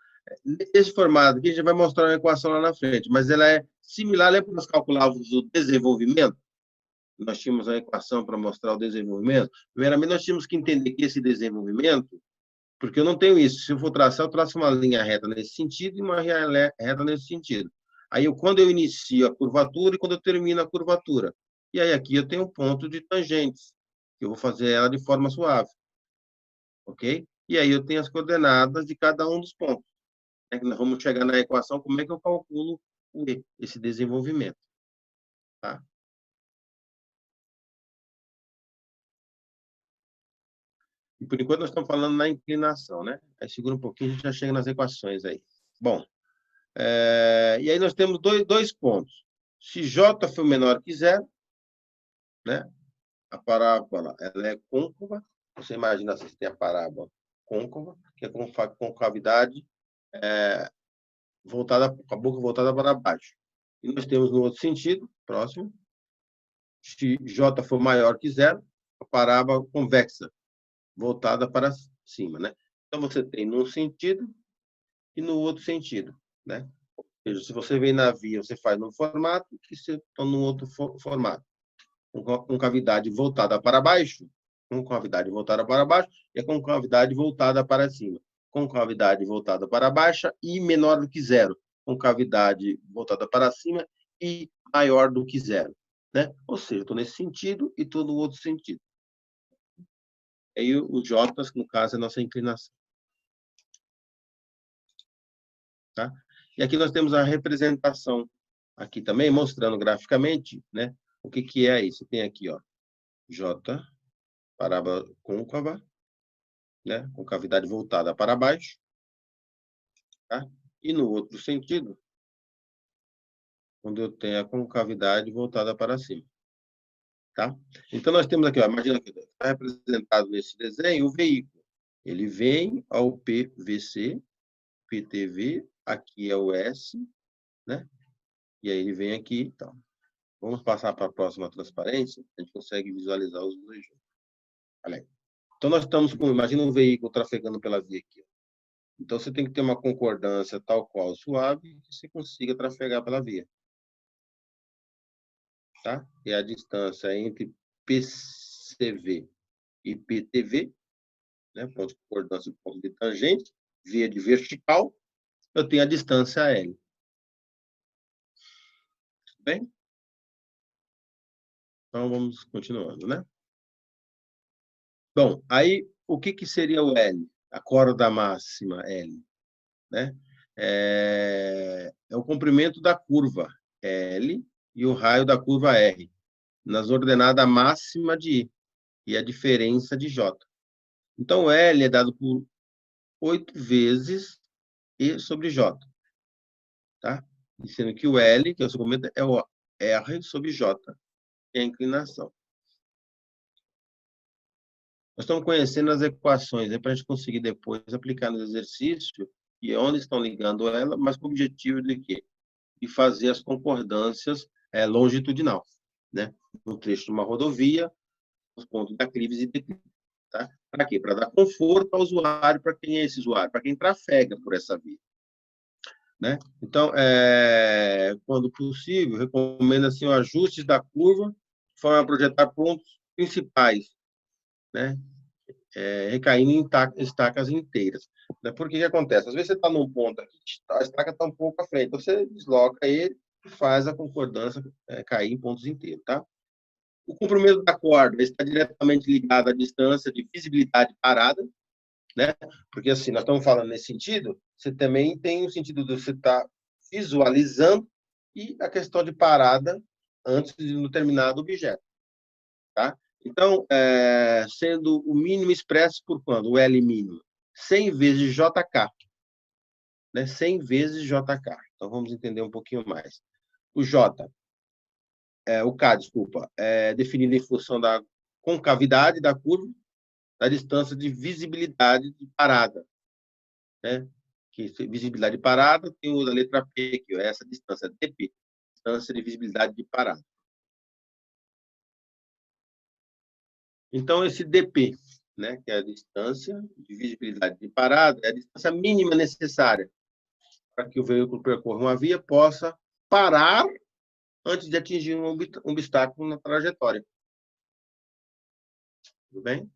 Nesse formato aqui, a gente vai mostrar uma equação lá na frente, mas ela é similar. Lembra que nós calculávamos o desenvolvimento? Nós tínhamos a equação para mostrar o desenvolvimento. Primeiramente, nós tínhamos que entender que esse desenvolvimento, porque eu não tenho isso. Se eu for traçar, eu traço uma linha reta nesse sentido e uma linha reta nesse sentido. Aí, quando eu inicio a curvatura e quando eu termino a curvatura. E aí, aqui eu tenho um ponto de tangentes, que eu vou fazer ela de forma suave. Ok? E aí, eu tenho as coordenadas de cada um dos pontos. Nós vamos chegar na equação, como é que eu calculo esse desenvolvimento. Tá? E por enquanto nós estamos falando na inclinação, né? Aí segura um pouquinho, a gente já chega nas equações aí. Bom, e aí nós temos dois pontos. Se J for menor que zero, né? A parábola ela é côncava. Você imagina se tem a parábola côncava, que é com concavidade voltada, com a boca voltada para baixo. E nós temos no outro sentido, próximo, se J for maior que zero, a parábola convexa, voltada para cima, né? Então, você tem num sentido e no outro sentido, né? Ou seja, se você vem na via, você faz num formato e você está num outro formato. Com cavidade voltada para baixo, com cavidade voltada para baixo e com cavidade voltada para cima. Com cavidade voltada para baixo e menor do que zero. Com cavidade voltada para cima e maior do que zero. Né? Ou seja, estou nesse sentido e estou no outro sentido. Aí o J, no caso, é a nossa inclinação. Tá? E aqui nós temos a representação, aqui também, mostrando graficamente, né, o que é isso. Tem aqui, ó, J, parábola côncava, né, com cavidade voltada para baixo, tá? E no outro sentido, quando eu tenho a concavidade voltada para cima. Tá? Então, nós temos aqui, ó, imagina que está representado nesse desenho o veículo. Ele vem ao PVC, PTV, aqui é o S, né? E aí ele vem aqui, então. Vamos passar para a próxima transparência, a gente consegue visualizar os dois juntos. Olha aí. Então, nós estamos com, imagina um veículo trafegando pela via aqui. Então, você tem que ter uma concordância tal qual suave que você consiga trafegar pela via. Tá? E a distância entre PCV e PTV, né, ponto de concordância e ponto de tangente, via de vertical, eu tenho a distância L. Tudo bem? Então, vamos continuando, né? Bom, aí, o que seria o L? A corda máxima L, né? É o comprimento da curva L, e o raio da curva R, nas ordenadas máxima de I, e a diferença de J. Então, o L é dado por 8 vezes E sobre J. Tá? Sendo que o L, que é o seu momento, é o R sobre J, que é a inclinação. Nós estamos conhecendo as equações para a gente conseguir depois aplicar no exercício e onde estão ligando ela, mas com o objetivo de quê? De fazer as concordâncias longitudinal, né? No trecho de uma rodovia, os pontos de aclives e declives. Tá? Para quê? Para dar conforto ao usuário. Para quem é esse usuário? Para quem trafega por essa via. Né? Então, quando possível, recomendo assim, o ajuste da curva de forma a projetar pontos principais, né? Recaindo em estacas inteiras. Né? Porque o que acontece? Às vezes você está num ponto aqui, a estaca está um pouco à frente, então você desloca ele e faz a concordância cair em pontos inteiros. Tá? O comprimento da corda está diretamente ligado à distância de visibilidade parada, né? Porque assim, nós estamos falando nesse sentido, você também tem o sentido de você estar visualizando e a questão de parada antes de um determinado objeto, tá? Então, sendo o mínimo expresso por quando? O L mínimo. 100 vezes JK, né? 100 vezes JK. Então, vamos entender um pouquinho mais. O J, o K, desculpa, é definido em função da concavidade da curva, da distância de visibilidade de parada, né? Que visibilidade de parada tem o da letra P aqui, essa distância, dp, distância de visibilidade de parada. Então, esse dp, né, que é a distância de visibilidade de parada, é a distância mínima necessária para que o veículo percorra uma via possa parar antes de atingir um obstáculo na trajetória. Tudo bem?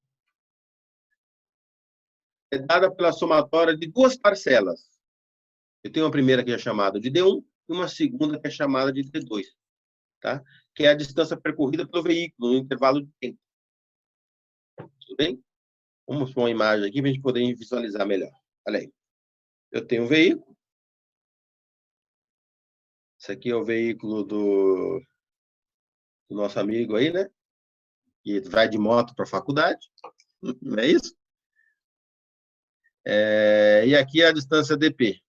É dada pela somatória de duas parcelas. Eu tenho uma primeira que é chamada de D1 e uma segunda que é chamada de D2, tá? Que é a distância percorrida pelo veículo no intervalo de tempo. Tudo bem? Vamos pôr uma imagem aqui para a gente poder visualizar melhor. Olha aí. Eu tenho um veículo. Esse aqui é o veículo do nosso amigo aí, né? Que vai de moto para a faculdade. Não é isso? E aqui é a distância dp,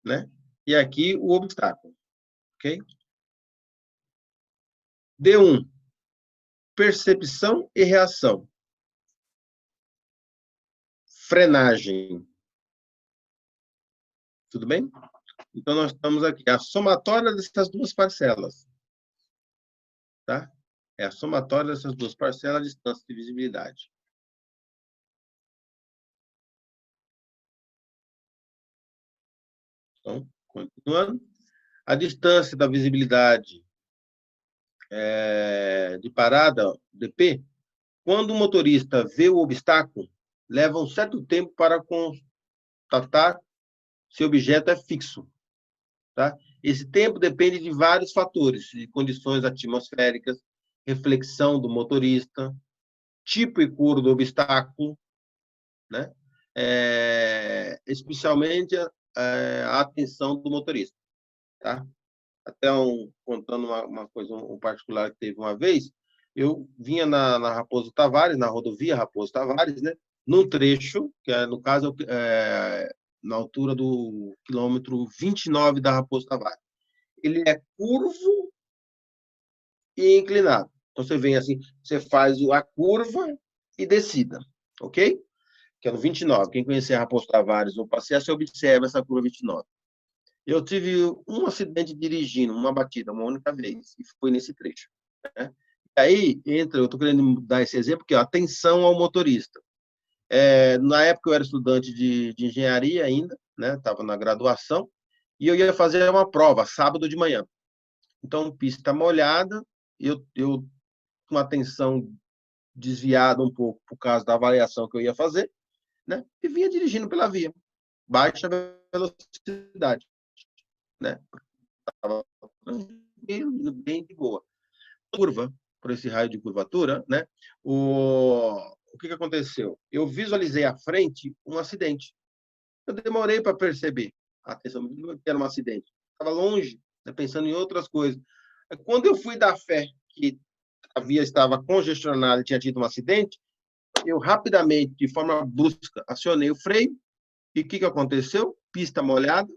né? E aqui o obstáculo, ok? D1, percepção e reação. Frenagem. Tudo bem? Então, nós estamos aqui. A somatória dessas duas parcelas. Tá? É a somatória dessas duas parcelas, a distância de visibilidade. Então, continuando. A distância da visibilidade de parada, dp, quando o motorista vê o obstáculo, leva um certo tempo para constatar se o objeto é fixo. Tá? Esse tempo depende de vários fatores, de condições atmosféricas, reflexão do motorista, tipo e cor do obstáculo, né? Especialmente a atenção do motorista. Tá? Até contando uma coisa, um particular que teve uma vez, eu vinha na Raposo Tavares, na rodovia Raposo Tavares, né? Num trecho, que no caso na altura do quilômetro 29 da Raposo Tavares. Ele é curvo e inclinado. Então, você vem assim, você faz a curva e descida, ok? Que é no 29. Quem conhecer a Raposo Tavares ou passear, você observa essa curva 29. Eu tive um acidente dirigindo, uma batida, uma única vez, e foi nesse trecho. Né? E aí, eu estou querendo dar esse exemplo, que é atenção ao motorista. Na época, eu era estudante de engenharia ainda, né? Estava na graduação, e eu ia fazer uma prova, sábado de manhã. Então, pista molhada, eu com atenção desviada um pouco por causa da avaliação que eu ia fazer, né? E vinha dirigindo pela via, baixa velocidade, né? Estava bem de boa. Curva, por esse raio de curvatura, né? O que aconteceu? Eu visualizei à frente um acidente. Eu demorei para perceber. Atenção, que era um acidente. Estava longe, né? Pensando em outras coisas. Quando eu fui dar fé que a via estava congestionada e tinha tido um acidente, eu rapidamente, de forma brusca, acionei o freio. E o que aconteceu? Pista molhada,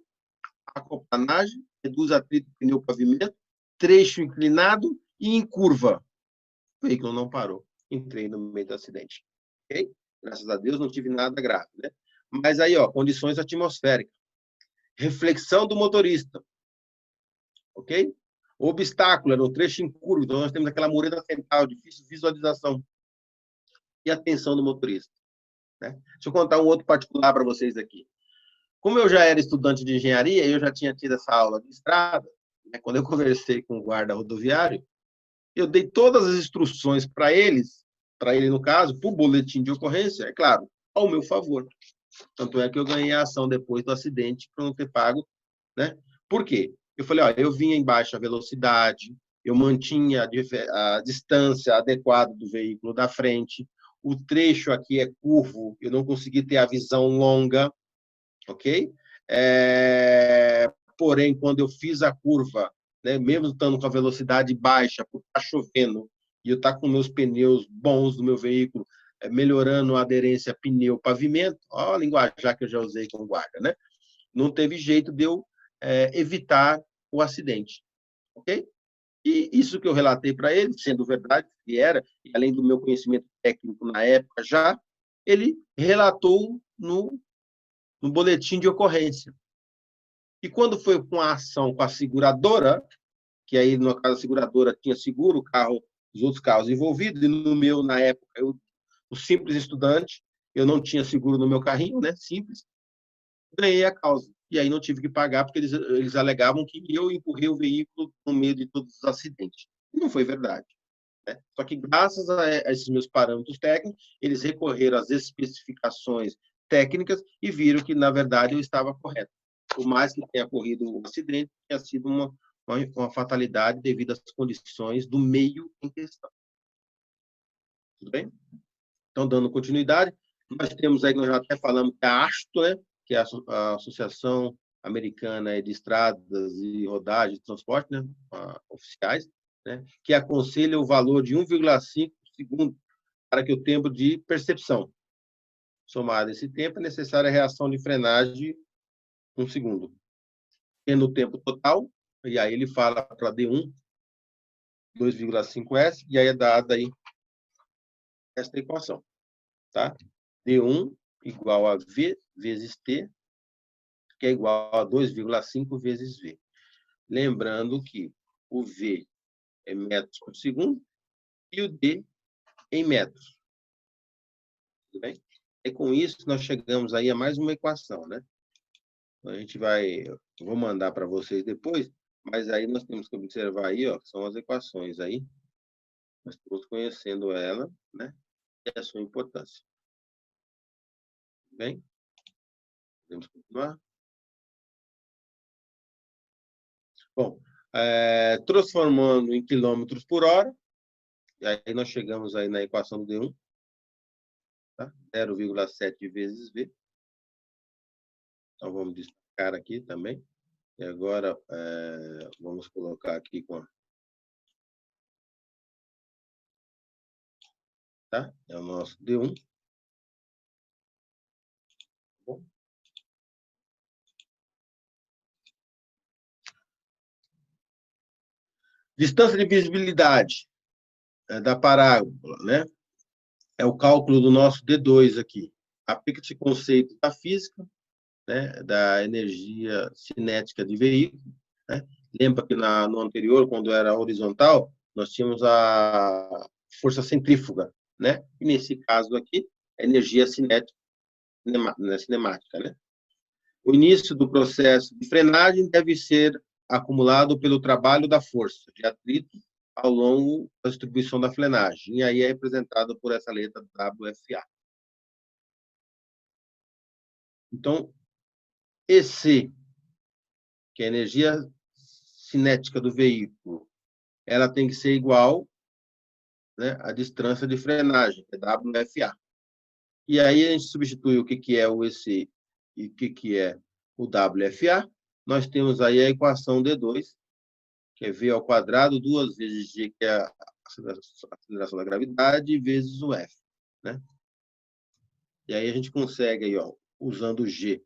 aquaplanagem, reduz atrito pneu-pavimento, trecho inclinado e em curva. O veículo não parou. Entrei no meio do acidente. Okay? Graças a Deus não tive nada grave, né? Mas aí, ó, condições atmosféricas. Reflexão do motorista. Ok? O obstáculo era um trecho em curva, então nós temos aquela mureta central, difícil visualização. E atenção do motorista. Né? Deixa eu contar um outro particular para vocês aqui. Como eu já era estudante de engenharia, eu já tinha tido essa aula de estrada, né? Quando eu conversei com o guarda rodoviário, eu dei todas as instruções para ele no caso, por boletim de ocorrência, é claro, ao meu favor. Tanto é que eu ganhei a ação depois do acidente por não ter pago, né? Por quê? Eu falei, ó, eu vinha em baixa velocidade, eu mantinha a distância adequada do veículo da frente, o trecho aqui é curvo, eu não consegui ter a visão longa, ok? Porém, quando eu fiz a curva, né, mesmo estando com a velocidade baixa, por estar chovendo, e eu estar com meus pneus bons do meu veículo, melhorando a aderência pneu-pavimento, ó, a linguagem que eu já usei com guarda, né? Não teve jeito de eu evitar o acidente, ok? E isso que eu relatei para ele, sendo verdade, que era, e além do meu conhecimento técnico na época já, ele relatou no boletim de ocorrência. E quando foi com a ação com a seguradora, que aí, no caso, a seguradora tinha seguro, o carro, os outros carros envolvidos, e no meu, na época, o simples estudante, eu não tinha seguro no meu carrinho, né, simples, ganhei a causa. E aí não tive que pagar, porque eles alegavam que eu empurrei o veículo no meio de todos os acidentes. E não foi verdade. Né? Só que, graças a esses meus parâmetros técnicos, eles recorreram às especificações técnicas e viram que, na verdade, eu estava correto. Por mais que tenha ocorrido um acidente, tenha sido uma fatalidade devido às condições do meio em questão. Tudo bem? Então, dando continuidade, nós temos aí, nós já até falamos, que a ASTO, né, que é a Associação Americana de Estradas e Rodagem de Transporte, né, oficiais, né, que aconselha o valor de 1,5 segundo para que o tempo de percepção. Somado esse tempo, é necessária a reação de frenagem 1 segundo. Tendo o tempo total, e aí ele fala para D1, 2,5S, e aí é dada aí esta equação. Tá? D1 igual a V vezes T, que é igual a 2,5 vezes V. Lembrando que o V é metros por segundo e o D em metros. Tudo bem? E com isso, nós chegamos aí a mais uma equação, né? A gente vou mandar para vocês depois, mas aí nós temos que observar aí, ó, são as equações aí. Nós estamos conhecendo ela, né? E a sua importância. Tudo bem? Podemos continuar? Bom, transformando em quilômetros por hora, e aí nós chegamos aí na equação do D1, tá? 0,7 vezes V. Então, vamos destacar aqui também. E agora, vamos colocar aqui tá? É o nosso D1. Bom. Distância de visibilidade da parábola, né? É o cálculo do nosso D2 aqui. Aplica-se o conceito da física, né? Da energia cinética de veículo, né? Lembra que no anterior, quando era horizontal, nós tínhamos a força centrífuga, né? E nesse caso aqui, a energia cinética, cinemática, né? O início do processo de frenagem deve ser acumulado pelo trabalho da força de atrito ao longo da distribuição da frenagem, e aí é representado por essa letra WFA. Então, EC, que é a energia cinética do veículo, ela tem que ser igual, né, à distância de frenagem, que é WFA. E aí a gente substitui o que é o EC e o que é o WFA. Nós temos aí a equação D2, que é V ao quadrado, 2 vezes G, que é a aceleração da gravidade, vezes o F, né? E aí a gente consegue, aí, ó, usando o G,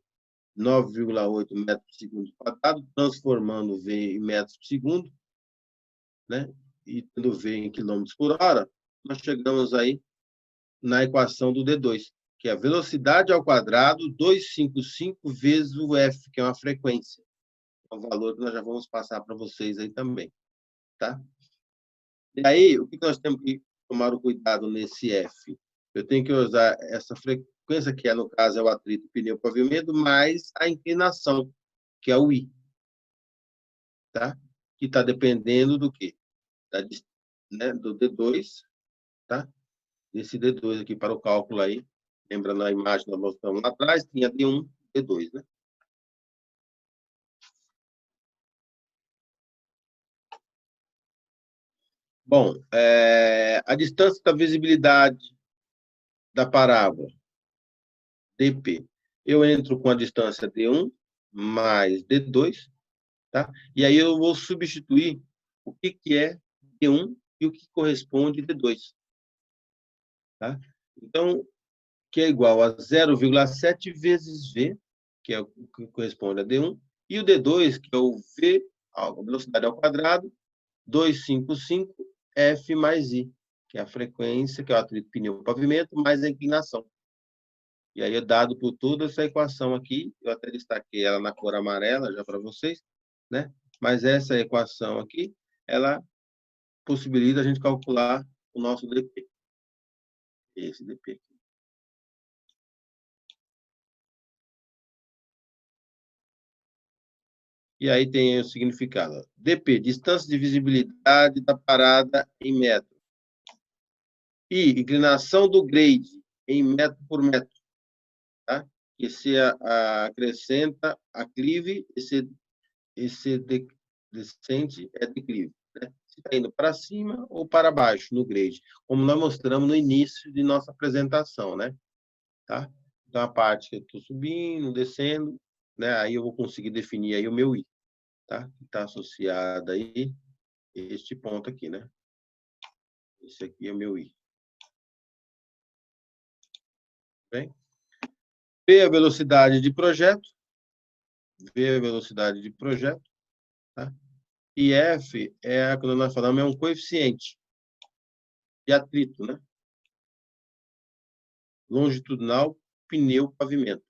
9,8 metros por segundo quadrado, transformando V em metros por segundo, né? E tendo V em quilômetros por hora, nós chegamos aí na equação do D2, que é a velocidade ao quadrado 255 vezes o F, que é uma frequência. É um valor que nós já vamos passar para vocês aí também, tá? E aí, o que nós temos que tomar o cuidado nesse F? Eu tenho que usar essa frequência, que no caso é o atrito pneu-pavimento, mais a inclinação, que é o I, tá? Que está dependendo do quê? Né, do D2, tá? Desse D2 aqui para o cálculo aí. Lembrando a imagem que nós mostramos lá atrás, tinha D1, D2, né? Bom, a distância da visibilidade da parábola, DP. Eu entro com a distância D1 mais D2, tá? E aí eu vou substituir o que é D1 e o que corresponde a D2, tá? Então, que é igual a 0,7 vezes V, que é o que corresponde a D1, e o D2, que é o V, a velocidade ao quadrado, 255 F mais I, que é a frequência, que é o atrito pneu-pavimento, mais a inclinação. E aí é dado por toda essa equação aqui, eu até destaquei ela na cor amarela já para vocês, né? Mas essa equação aqui, ela possibilita a gente calcular o nosso DP. Esse DP aqui. E aí tem o significado. DP, distância de visibilidade da parada em metro. I, inclinação do grade em metro por metro. Tá? Que se acrescenta aclive, esse descente é declive. Né? Se está indo para cima ou para baixo no grade, como nós mostramos no início de nossa apresentação. Né? Tá? Então, a parte que eu estou subindo, descendo, né? Aí eu vou conseguir definir aí o meu I. Tá? Que está associado aí este ponto aqui, né? Esse aqui é o meu I. Bem? P a velocidade de projeto. V a velocidade de projeto. Tá? E F quando nós falamos, é um coeficiente de atrito, né? Longitudinal, pneu, pavimento.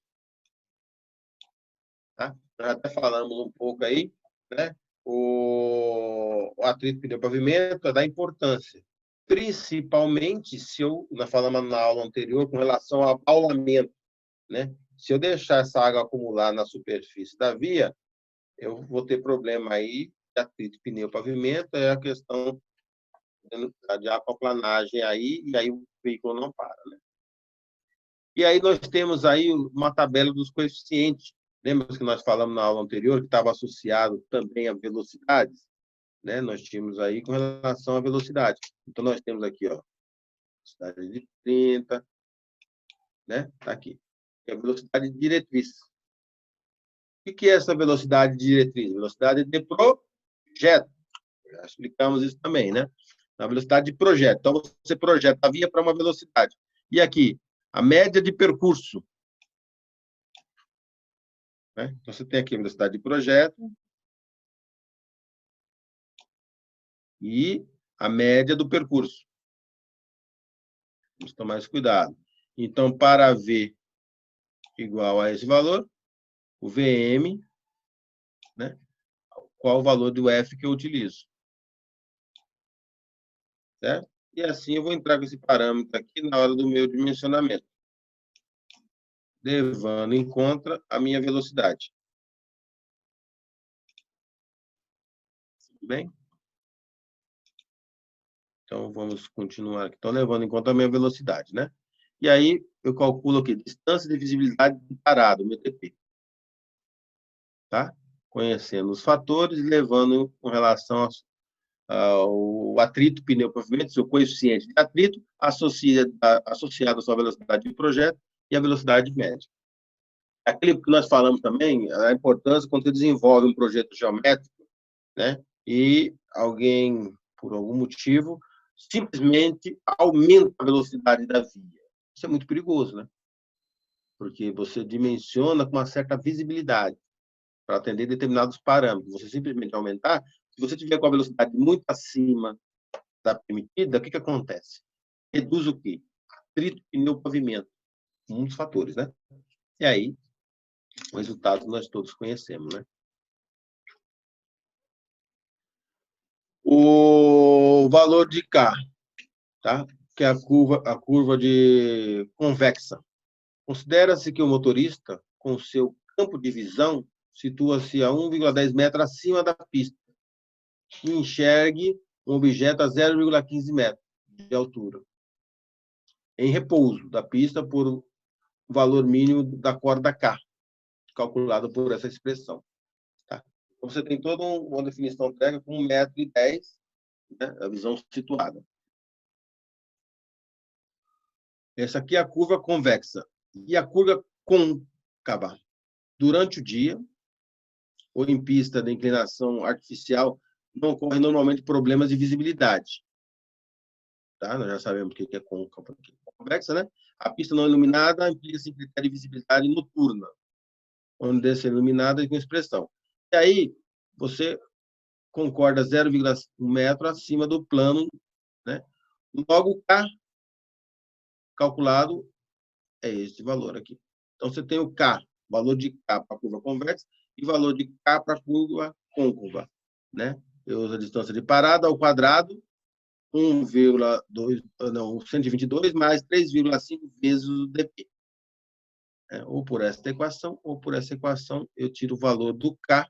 Tá? Nós até falamos um pouco aí, né? O atrito pneu-pavimento é da importância. Principalmente se nós falamos na aula anterior com relação ao abaulamento, né? Se eu deixar essa água acumular na superfície da via, eu vou ter problema aí de atrito pneu-pavimento, é a questão de aquaplanagem aí, e aí o veículo não para, né? E aí nós temos aí uma tabela dos coeficientes. Lembra que nós falamos na aula anterior que estava associado também a velocidades? Né? Nós tínhamos aí com relação à velocidade. Então, nós temos aqui, ó, velocidade de 30, né? Está aqui. É a velocidade de diretriz. O que é essa velocidade de diretriz? Velocidade de projeto. Já explicamos isso também, né? A velocidade de projeto. Então, você projeta a via para uma velocidade. E aqui, a média de percurso. Né? Então, você tem aqui a velocidade de projeto e a média do percurso. Vamos tomar esse cuidado. Então, para V igual a esse valor, o VM, né? Qual o valor do F que eu utilizo. Certo? E assim eu vou entrar com esse parâmetro aqui na hora do meu dimensionamento, levando em conta a minha velocidade. Tudo bem? Então, vamos continuar aqui. Então, levando em conta a minha velocidade, né? E aí, eu calculo aqui, distância de visibilidade de parada, o meu TP. Tá? Conhecendo os fatores e levando com relação ao atrito pneu-pavimento, seu coeficiente de atrito, associado à sua velocidade de projeto e a velocidade média. Aquilo que nós falamos também, a importância quando você desenvolve um projeto geométrico, né? e alguém, por algum motivo, simplesmente aumenta a velocidade da via. Isso é muito perigoso, né? Porque você dimensiona com uma certa visibilidade para atender determinados parâmetros. Você simplesmente aumentar, se você tiver com a velocidade muito acima da permitida, o que acontece? Reduz o quê? Atrito pneu-pavimento, muitos fatores, né? E aí, o resultado nós todos conhecemos, né? O valor de K, tá? Que é a curva de convexa. Considera-se que o motorista, com seu campo de visão, situa-se a 1,10 metros acima da pista e enxergue um objeto a 0,15 metros de altura, em repouso da pista por o valor mínimo da corda K, calculado por essa expressão. Tá? Então, você tem toda uma definição técnica com 1,10 m, né, a visão situada. Essa aqui é a curva convexa. E a curva côncava. Durante o dia, ou em pista de inclinação artificial, não ocorrem normalmente problemas de visibilidade. Tá? Nós já sabemos o que é côncava, o que é convexa, né? A pista não iluminada implica-se em critério de visibilidade noturna, onde deve ser iluminada com expressão. E aí, você concorda 0,1 metro acima do plano, né? Logo, K calculado é esse valor aqui. Então, você tem o K, valor de K para a curva convexa e valor de K para a curva côncava, né? Eu uso a distância de parada ao quadrado, 122 mais 3,5 vezes o dp. Ou por essa equação, ou por essa equação, eu tiro o valor do K.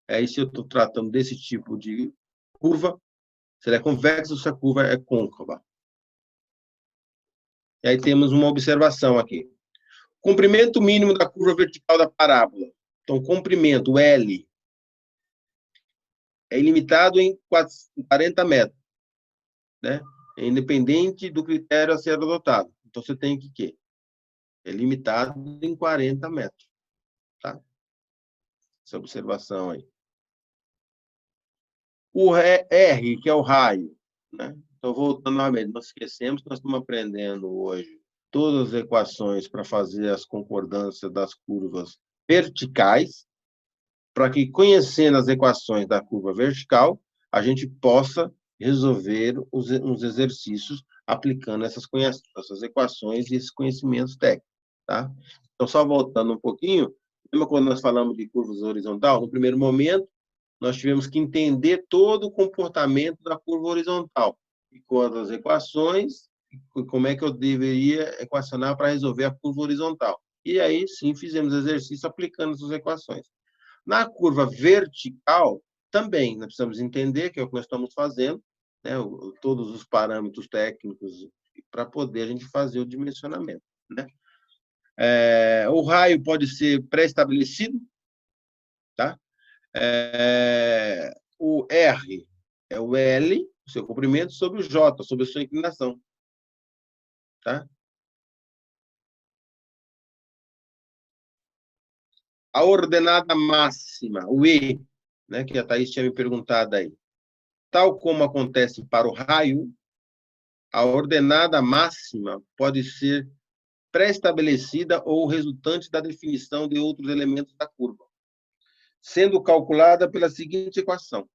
Aí, se eu estou tratando desse tipo de curva, se ela é convexa ou se a curva é côncava. E aí temos uma observação aqui. Comprimento mínimo da curva vertical da parábola. Então, comprimento, L, é ilimitado em 40 metros, né? É independente do critério a ser adotado. Então, você tem que quê? É limitado em 40 metros, tá? Essa observação aí. O R, que é o raio, né? Então, voltando novamente, nós esquecemos que nós estamos aprendendo hoje todas as equações para fazer as concordâncias das curvas verticais, para que, conhecendo as equações da curva vertical, a gente possa resolver uns exercícios aplicando essas equações e esses conhecimentos técnicos. Tá? Então, só voltando um pouquinho, lembra quando nós falamos de curvas horizontal? No primeiro momento, nós tivemos que entender todo o comportamento da curva horizontal, e quantas equações, e como é que eu deveria equacionar para resolver a curva horizontal. E aí, sim, fizemos exercício aplicando essas equações. Na curva vertical, também, nós precisamos entender, que é o que nós estamos fazendo, né, todos os parâmetros técnicos para poder a gente fazer o dimensionamento. Né? O raio pode ser pré-estabelecido, tá? O R é o L, o seu comprimento, sobre o J, sobre a sua inclinação. Tá? A ordenada máxima, o E, né, que a Thaís tinha me perguntado aí. Tal como acontece para o raio, a ordenada máxima pode ser pré-estabelecida ou resultante da definição de outros elementos da curva, sendo calculada pela seguinte equação.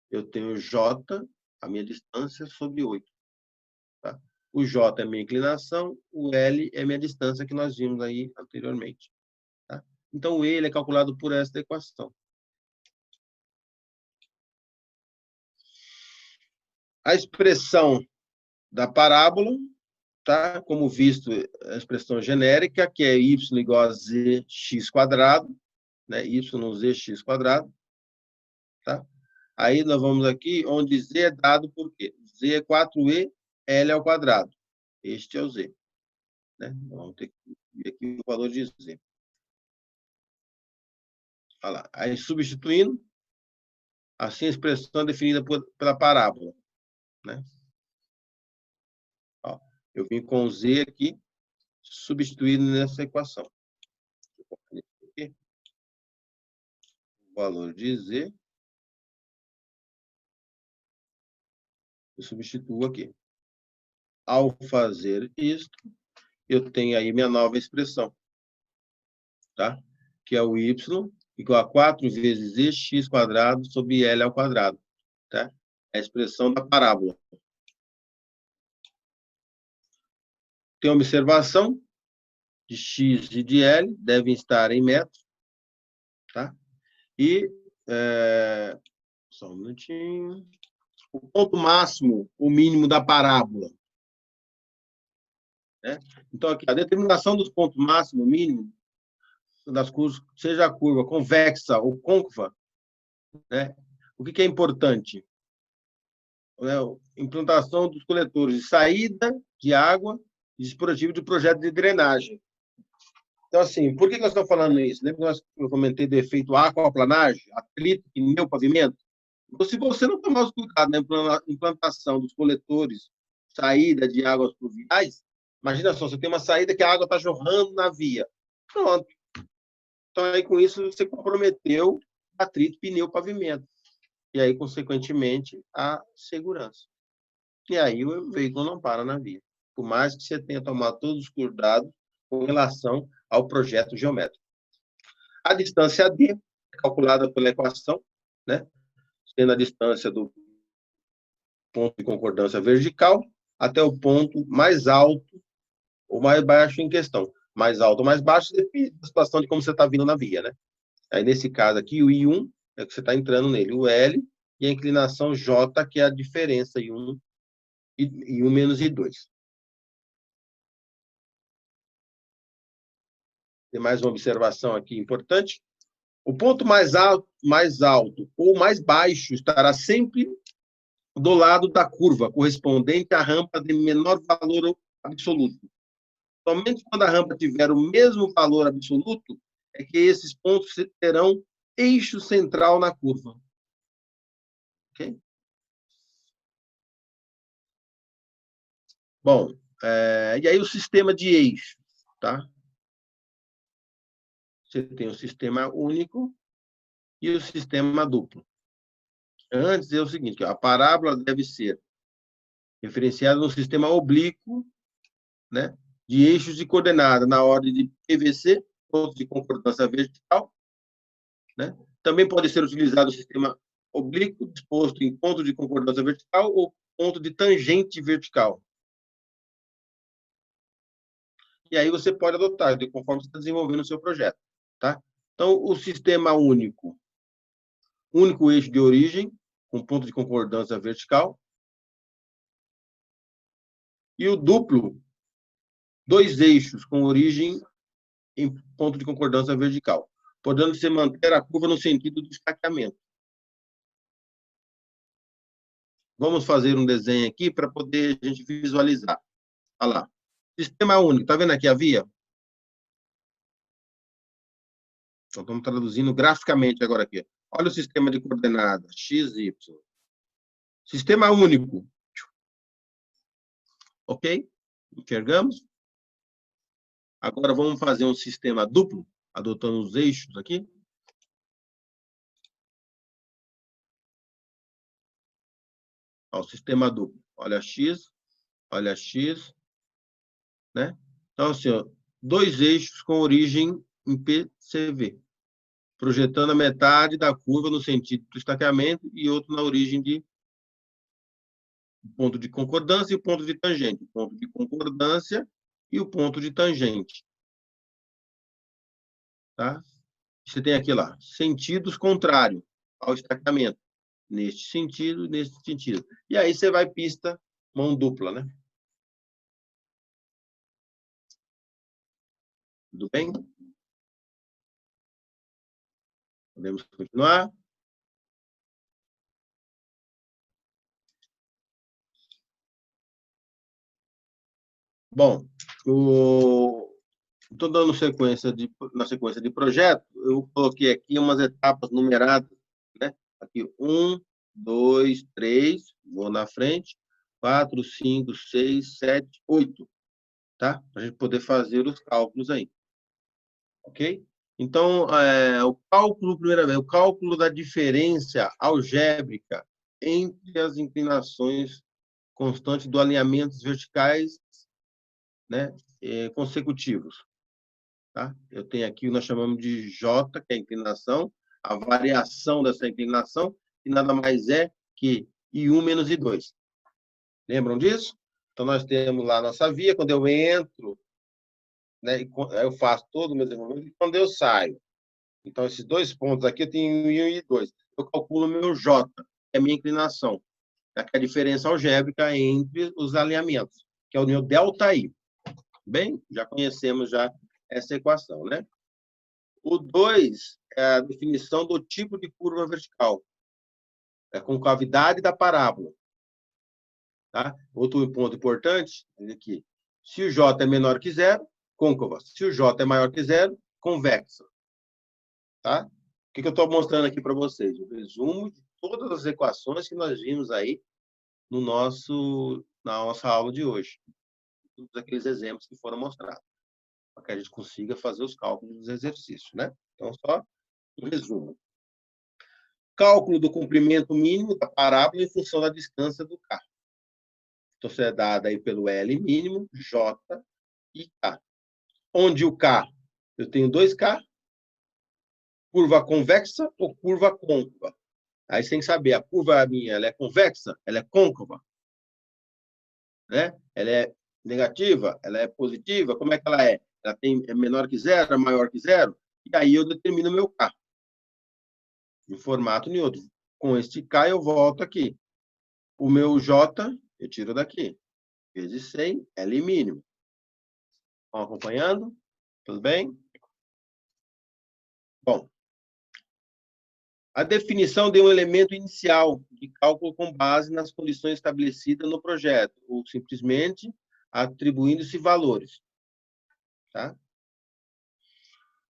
Eu tenho J, a minha distância, sobre 8. Tá? O J é a minha inclinação, o L é a minha distância, que nós vimos aí anteriormente. Tá? Então, o E ele é calculado por esta equação. A expressão da parábola, tá? Como visto, a expressão genérica, que é y igual a zx quadrado, né? YZX quadrado, tá? Aí nós vamos aqui, onde z é dado por quê? Z é 4e, L ao quadrado. Este é o z. Né? Vamos ter que ver aqui o valor de z. Olha lá. Aí, substituindo, assim a expressão é definida pela parábola. Né? Ó, eu vim com z aqui, substituído nessa equação. O valor de z Eu substituo aqui. Ao fazer isto, eu tenho aí minha nova expressão, tá? Que é o y igual a 4 vezes ex quadrado sobre L ao quadrado, tá? É a expressão da parábola. Tem observação de x e de L, devem estar em metros, tá? E, só um minutinho, o ponto máximo, o mínimo da parábola, né? Então, aqui, a determinação dos pontos máximo, mínimo, das curvas, seja a curva convexa ou côncava, né? O que é importante? Né? Implantação dos coletores de saída de água e dispositivo de projeto de drenagem. Então, assim, por que nós estamos falando isso? Lembra que eu comentei do efeito aquaplanagem, atrito, pneu, pavimento? Então, se você não tomar os cuidados na implantação dos coletores, saída de águas pluviais, imagina só, você tem uma saída que a água está jorrando na via. Pronto. Então, aí, com isso, você comprometeu atrito, pneu, pavimento. E aí, consequentemente, a segurança. E aí, o veículo não para na via. Por mais que você tenha tomado todos os cuidados com relação ao projeto geométrico. A distância D é calculada pela equação, né? Sendo a distância do ponto de concordância vertical até o ponto mais alto ou mais baixo em questão. Mais alto ou mais baixo depende da situação de como você está vindo na via, né? Aí, nesse caso aqui, o I1 é que você está entrando nele, o L e a inclinação J, que é a diferença I1 menos I2. Tem mais uma observação aqui importante. O ponto mais alto ou mais baixo estará sempre do lado da curva, correspondente à rampa de menor valor absoluto. Somente quando a rampa tiver o mesmo valor absoluto, é que esses pontos terão eixo central na curva. Ok? Bom, e aí o sistema de eixos, tá? Você tem o sistema único e o sistema duplo. Antes é o seguinte, a parábola deve ser referenciada no sistema oblíquo, né, de eixos de coordenada na ordem de PVC, pontos de concordância vertical, né? Também pode ser utilizado o sistema oblíquo disposto em ponto de concordância vertical ou ponto de tangente vertical. E aí você pode adotar, conforme você está desenvolvendo o seu projeto, tá? Então, o sistema único eixo de origem, com ponto de concordância vertical, e o duplo, 2 eixos com origem em ponto de concordância vertical, podendo-se manter a curva no sentido do estaqueamento. Vamos fazer um desenho aqui para poder a gente visualizar. Olha lá. Sistema único. Está vendo aqui a via? Então, estamos traduzindo graficamente agora aqui. Olha o sistema de coordenadas, x, y. Sistema único. Ok? Enxergamos? Agora vamos fazer um sistema duplo, adotando os eixos aqui. Ó, o sistema duplo. Olha x, né? Então, assim, ó, 2 eixos com origem em PCV, projetando a metade da curva no sentido do estaqueamento e outro na origem de ponto de concordância e o ponto de tangente. O ponto de concordância e o ponto de tangente. Tá? Você tem aqui lá, sentidos contrários ao estaqueamento. Neste sentido e neste sentido. E aí você vai pista mão dupla, né? Tudo bem? Podemos continuar? Bom, estou dando na sequência de projeto, eu coloquei aqui umas etapas numeradas, né? Aqui, 1, 2, 3, vou na frente, 4, 5, 6, 7, 8, tá? Para a gente poder fazer os cálculos aí. Ok? Então, o cálculo, primeira vez, o cálculo da diferença algébrica entre as inclinações constante do alinhamentos verticais, né, consecutivos. Tá? Eu tenho aqui, nós chamamos de J, que é a inclinação, a variação dessa inclinação, que nada mais é que I1 menos I2. Lembram disso? Então, nós temos lá a nossa via, quando eu entro, né, eu faço todo o meu desenvolvimento, e quando eu saio. Então, esses dois pontos aqui, eu tenho I1 e I2. Eu calculo o meu J, que é a minha inclinação, que é a diferença algébrica entre os alinhamentos, que é o meu ΔI. Bem, já conhecemos já essa equação, né? O 2 é a definição do tipo de curva vertical, a concavidade da parábola. Tá? Outro ponto importante é que, se o J é menor que zero, côncava. Se o J é maior que zero, convexa. Tá? O que eu estou mostrando aqui para vocês? O resumo de todas as equações que nós vimos aí no na nossa aula de hoje. Todos aqueles exemplos que foram mostrados, para que a gente consiga fazer os cálculos dos exercícios, né? Então, só um resumo. Cálculo do comprimento mínimo da parábola em função da distância do K. Então, isso é dado aí pelo L mínimo, J e K. Onde o K, eu tenho 2K, curva convexa ou curva côncava. Aí você tem que saber, a curva minha, ela é convexa? Ela é côncava? Né? Ela é negativa? Ela é positiva? Como é que ela é? Ela é menor que zero? É maior que zero? E aí eu determino o meu K. De formato neutro. Com este K, eu volto aqui. O meu J, eu tiro daqui. Vezes 100, L mínimo. Estão acompanhando? Tudo bem? Bom, a definição de um elemento inicial de cálculo com base nas condições estabelecidas no projeto, ou simplesmente atribuindo-se valores. Tá?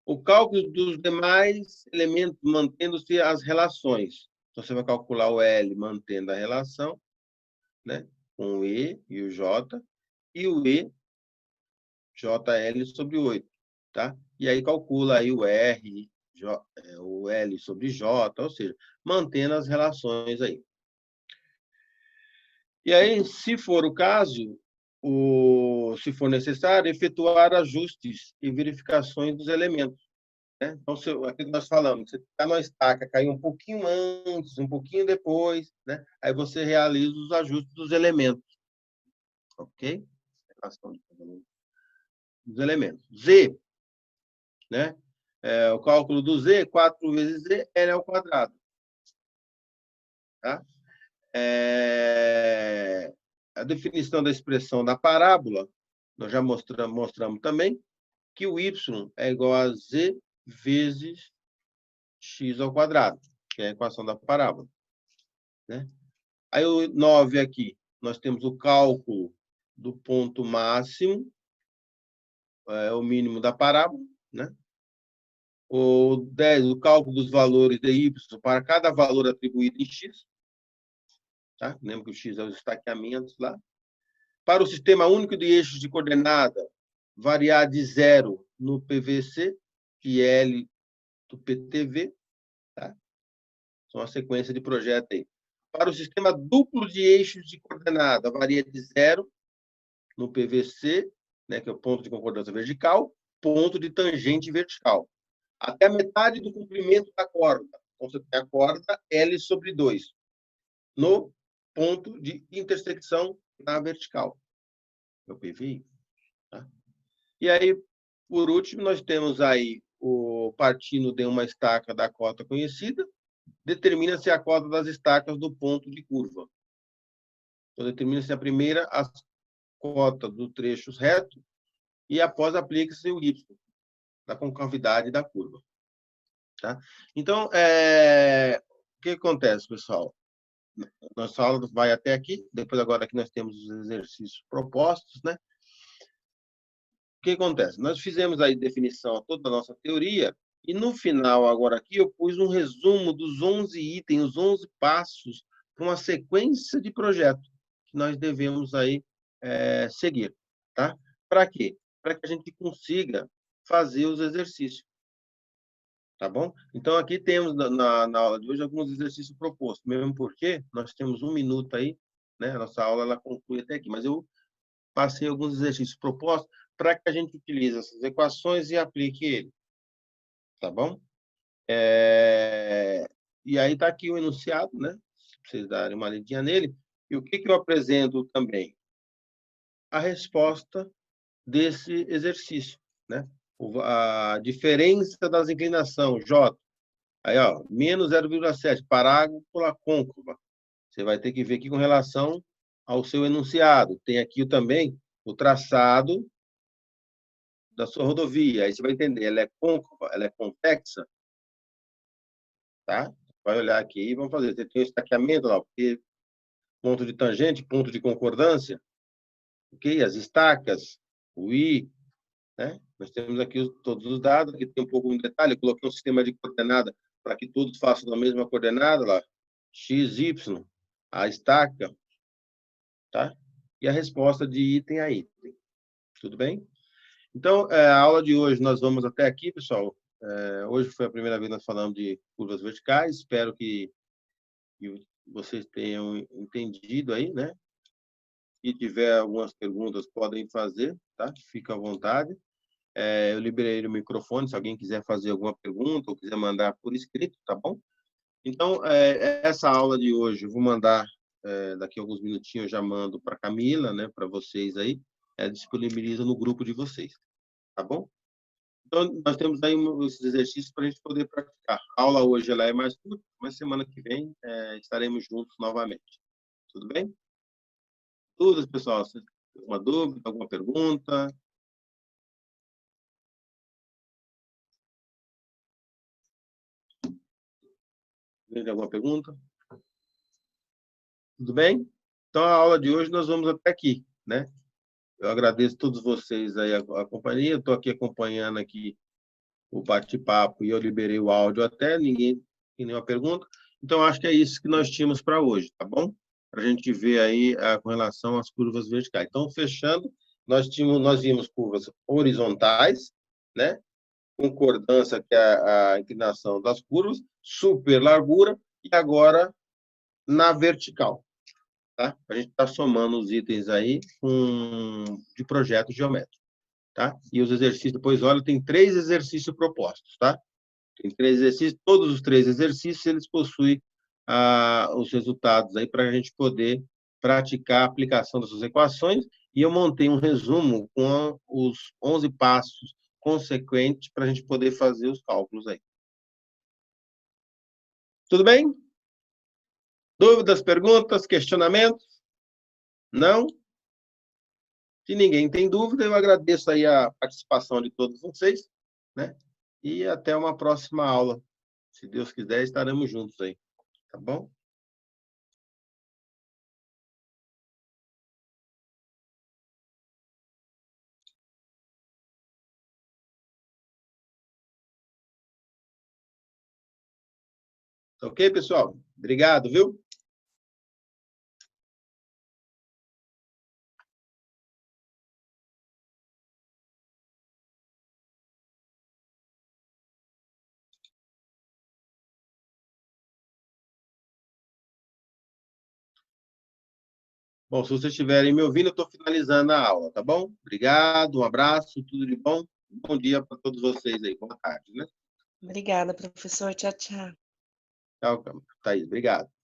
O cálculo dos demais elementos, mantendo-se as relações. Então, você vai calcular o L mantendo a relação, né, com o E e o J, e o E, JL sobre 8. Tá? E aí calcula aí o R, o L sobre J, ou seja, mantendo as relações aí. E aí, se for o caso, se for necessário, efetuar ajustes e verificações dos elementos. Né? Então, aqui nós falamos, você está na estaca, caiu um pouquinho antes, um pouquinho depois, né? Aí você realiza os ajustes dos elementos. Ok? Relação dos elementos. Z, né? O cálculo do Z, 4 vezes Z, L ao quadrado. Tá? A definição da expressão da parábola, nós já mostramos também, que o y é igual a z vezes x ao quadrado, que é a equação da parábola. Né? Aí o 9 aqui, nós temos o cálculo do ponto máximo, o mínimo da parábola, né? O 10, o cálculo dos valores de y para cada valor atribuído em x. Tá? Lembra que o x é os estaqueamentos lá. Para o sistema único de eixos de coordenada, variar de 0 no PVC e L do PTV. Tá? São a sequência de projeto aí. Para o sistema duplo de eixos de coordenada, varia de 0 no PVC, né, que é o ponto de concordância vertical, ponto de tangente vertical, até a metade do comprimento da corda. Então, você tem a corda L sobre 2, no ponto de intersecção na vertical. É o PVI. Tá? E aí, por último, nós temos aí partindo de uma estaca da cota conhecida, determina-se a cota das estacas do ponto de curva. Então, determina-se a primeira a cota do trecho reto e após aplica-se o y, da concavidade da curva. Tá? Então, o que acontece, pessoal? Nossa aula vai até aqui, depois agora aqui nós temos os exercícios propostos, né? O que acontece? Nós fizemos aí definição toda a nossa teoria e no final agora aqui eu pus um resumo dos 11 itens, os 11 passos para uma sequência de projeto que nós devemos aí seguir, tá? Para quê? Para que a gente consiga fazer os exercícios. Tá bom? Então, aqui temos, na aula de hoje, alguns exercícios propostos, mesmo porque nós temos 1 minuto aí né? A nossa aula ela conclui até aqui, mas eu passei alguns exercícios propostos para que a gente utilize essas equações e aplique ele, tá bom? E aí está aqui o enunciado, né? Para vocês darem uma lidinha nele. E o que eu apresento também? A resposta desse exercício, né? A diferença das inclinações, J. Aí, ó, menos 0,7, parábola côncava. Você vai ter que ver aqui com relação ao seu enunciado. Tem aqui também o traçado da sua rodovia. Aí você vai entender, ela é côncava, ela é convexa, tá? Vai olhar aqui e vamos fazer. Você tem o estaqueamento lá, porque ponto de tangente, ponto de concordância, ok? As estacas, o I, né? Nós temos aqui todos os dados, aqui tem um pouco de detalhe, eu coloquei um sistema de coordenada para que todos façam a mesma coordenada lá, x, y, a estaca, tá? E a resposta de item a item. Tudo bem? Então, a aula de hoje nós vamos até aqui, pessoal. Hoje foi a primeira vez que nós falamos de curvas verticais, espero que vocês tenham entendido aí, né? Se tiver algumas perguntas, podem fazer, tá? Fica à vontade. Eu liberei o microfone, se alguém quiser fazer alguma pergunta ou quiser mandar por escrito, tá bom? Então, essa aula de hoje, eu vou mandar, daqui a alguns minutinhos, eu já mando para a Camila, né, para vocês aí, disponibiliza no grupo de vocês, tá bom? Então, nós temos aí esses exercícios para a gente poder praticar. A aula hoje ela é mais curta, mas semana que vem estaremos juntos novamente. Tudo bem? Dúvidas, pessoal? Se tem alguma dúvida, alguma pergunta? Tem alguma pergunta? Tudo bem? Então, a aula de hoje nós vamos até aqui, né? Eu agradeço a todos vocês aí a companhia. Eu estou aqui acompanhando aqui o bate-papo e eu liberei o áudio até, ninguém tem nenhuma pergunta. Então, acho que é isso que nós tínhamos para hoje, tá bom? Para a gente ver aí com relação às curvas verticais. Então, fechando, nós vimos curvas horizontais, né? Concordância, que é a inclinação das curvas, super largura, e agora na vertical. Tá? A gente está somando os itens aí de projeto geométrico. Tá? E os exercícios, depois, olha, tem 3 exercícios propostos. Tá? Tem 3 exercícios, todos os 3 exercícios, eles possuem os resultados aí para a gente poder praticar a aplicação dessas equações. E eu montei um resumo com os 11 passos consequentes para a gente poder fazer os cálculos aí. Tudo bem? Dúvidas, perguntas, questionamentos? Não? Se ninguém tem dúvida, eu agradeço aí a participação de todos vocês, né? E até uma próxima aula. Se Deus quiser, estaremos juntos aí, tá bom? Ok, pessoal? Obrigado, viu? Bom, se vocês estiverem me ouvindo, eu estou finalizando a aula, tá bom? Obrigado, um abraço, tudo de bom. Bom dia para todos vocês aí. Boa tarde, né? Obrigada, professor. Tchau, tchau. Tchau, Thaís. Obrigado.